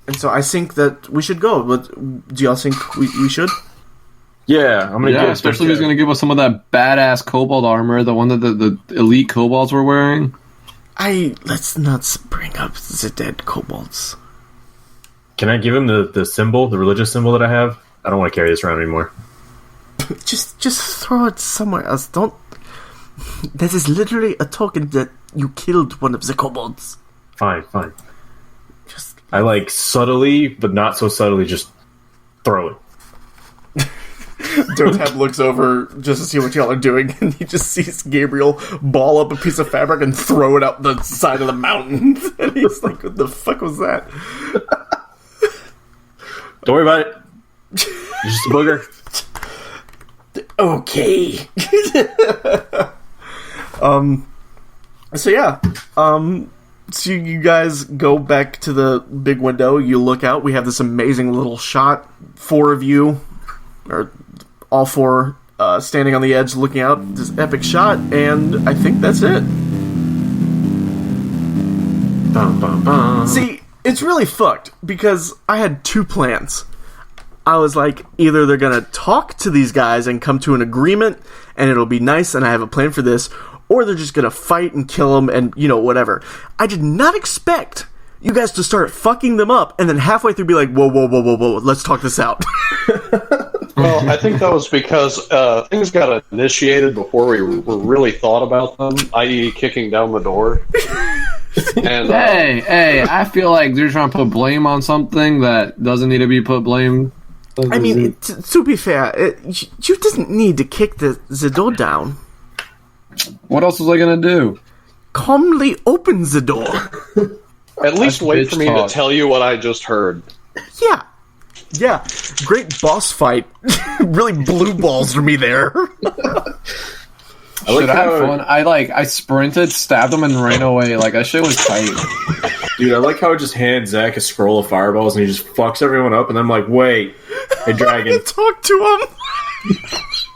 Speaker 1: And so I think that we should go. But do y'all think we should?
Speaker 3: Yeah, I'm gonna
Speaker 2: Yeah, especially if he's gonna give us some of that badass kobold armor, the one that the elite kobolds were wearing.
Speaker 1: Let's not bring up the dead kobolds.
Speaker 3: Can I give him the symbol, the religious symbol that I have? I don't want to carry this around anymore.
Speaker 1: Just throw it somewhere else. Don't. That is literally a token that you killed one of the kobolds.
Speaker 3: Fine. I subtly, but not so subtly, just throw it.
Speaker 1: Dotab looks over just to see what y'all are doing, and he just sees Gabriel ball up a piece of fabric and throw it up the side of the mountain. And he's like, what the fuck was that?
Speaker 3: Don't worry about it. It's just a booger.
Speaker 1: Okay. So yeah. So you guys go back to the big window, you look out, we have this amazing little shot, 4 of you, or all 4 standing on the edge looking out, this epic shot, and I think that's it.
Speaker 3: Bum, bum, bum.
Speaker 1: See, it's really fucked, because I had 2 plans. I was like, either they're gonna talk to these guys and come to an agreement, and it'll be nice, and I have a plan for this, or they're just gonna fight and kill them, and, whatever. I did not expect you guys to start fucking them up, and then halfway through be like, whoa, let's talk this out.
Speaker 4: Well, I think that was because things got initiated before we really thought about them, i.e. kicking down the door. And
Speaker 2: Hey, I feel like they're trying to put blame on something that doesn't need to be put blame.
Speaker 1: I mean, to be fair, you didn't need to kick the door down.
Speaker 2: What else was I gonna do?
Speaker 1: Calmly open the door.
Speaker 4: at least
Speaker 2: That's
Speaker 4: wait for
Speaker 2: bitch
Speaker 4: me
Speaker 2: talk.
Speaker 4: to tell you what I just heard.
Speaker 1: Yeah, great boss fight. Really blue balls for me there.
Speaker 2: Shit, I had fun. I sprinted, stabbed him, and ran away. Like, that shit was tight.
Speaker 3: Dude, I like how it just hands Zach a scroll of fireballs and he just fucks everyone up, and I'm like, wait, hey, Dragon.
Speaker 1: Talk to him.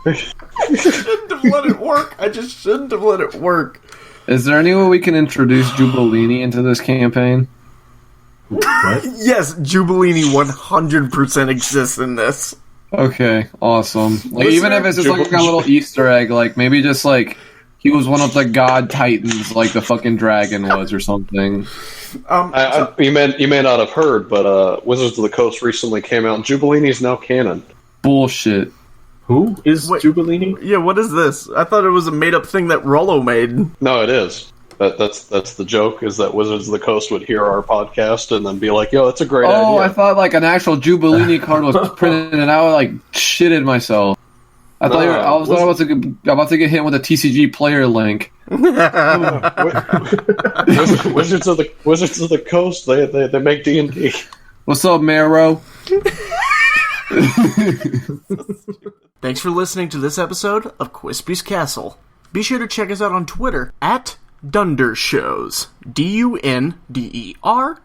Speaker 1: I shouldn't have let it work. I just shouldn't have let it work.
Speaker 2: Is there any way we can introduce Jubilini into this campaign?
Speaker 3: What?
Speaker 1: Yes, Jubilini 100% exists in this.
Speaker 2: Okay, awesome. Like, even if it's just like a little Easter egg, like maybe just like he was one of the god titans, like the fucking dragon was, or something.
Speaker 4: You may not have heard, but Wizards of the Coast recently came out, and Jubilini is now canon.
Speaker 2: Bullshit.
Speaker 3: Who is Jubilini?
Speaker 1: Yeah, what is this? I thought it was a made-up thing that Rollo made.
Speaker 4: No, it is. That's the joke, is that Wizards of the Coast would hear our podcast and then be like, yo, that's a great idea.
Speaker 2: Oh, I thought like an actual Jubilini card was printed, and I was like shitted myself. I thought I was about to get hit with a TCG player link.
Speaker 4: Wizards of the Coast, they make D&D.
Speaker 2: What's up, Mero?
Speaker 1: Thanks for listening to this episode of Quispy's Castle. Be sure to check us out on Twitter at Dunder Shows. DUNDER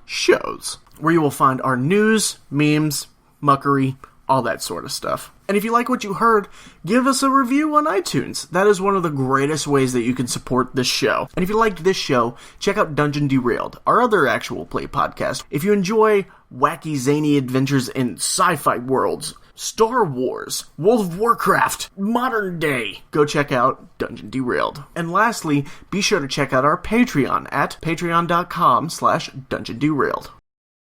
Speaker 1: Shows. Where you will find our news, memes, muckery, all that sort of stuff. And if you like what you heard, give us a review on iTunes. That is one of the greatest ways that you can support this show. And if you liked this show, check out Dungeon Derailed, our other actual play podcast. If you enjoy wacky, zany adventures in sci-fi worlds, Star Wars, World of Warcraft, modern day, go check out Dungeon Derailed. And lastly, be sure to check out our Patreon at patreon.com/Dungeon Derailed.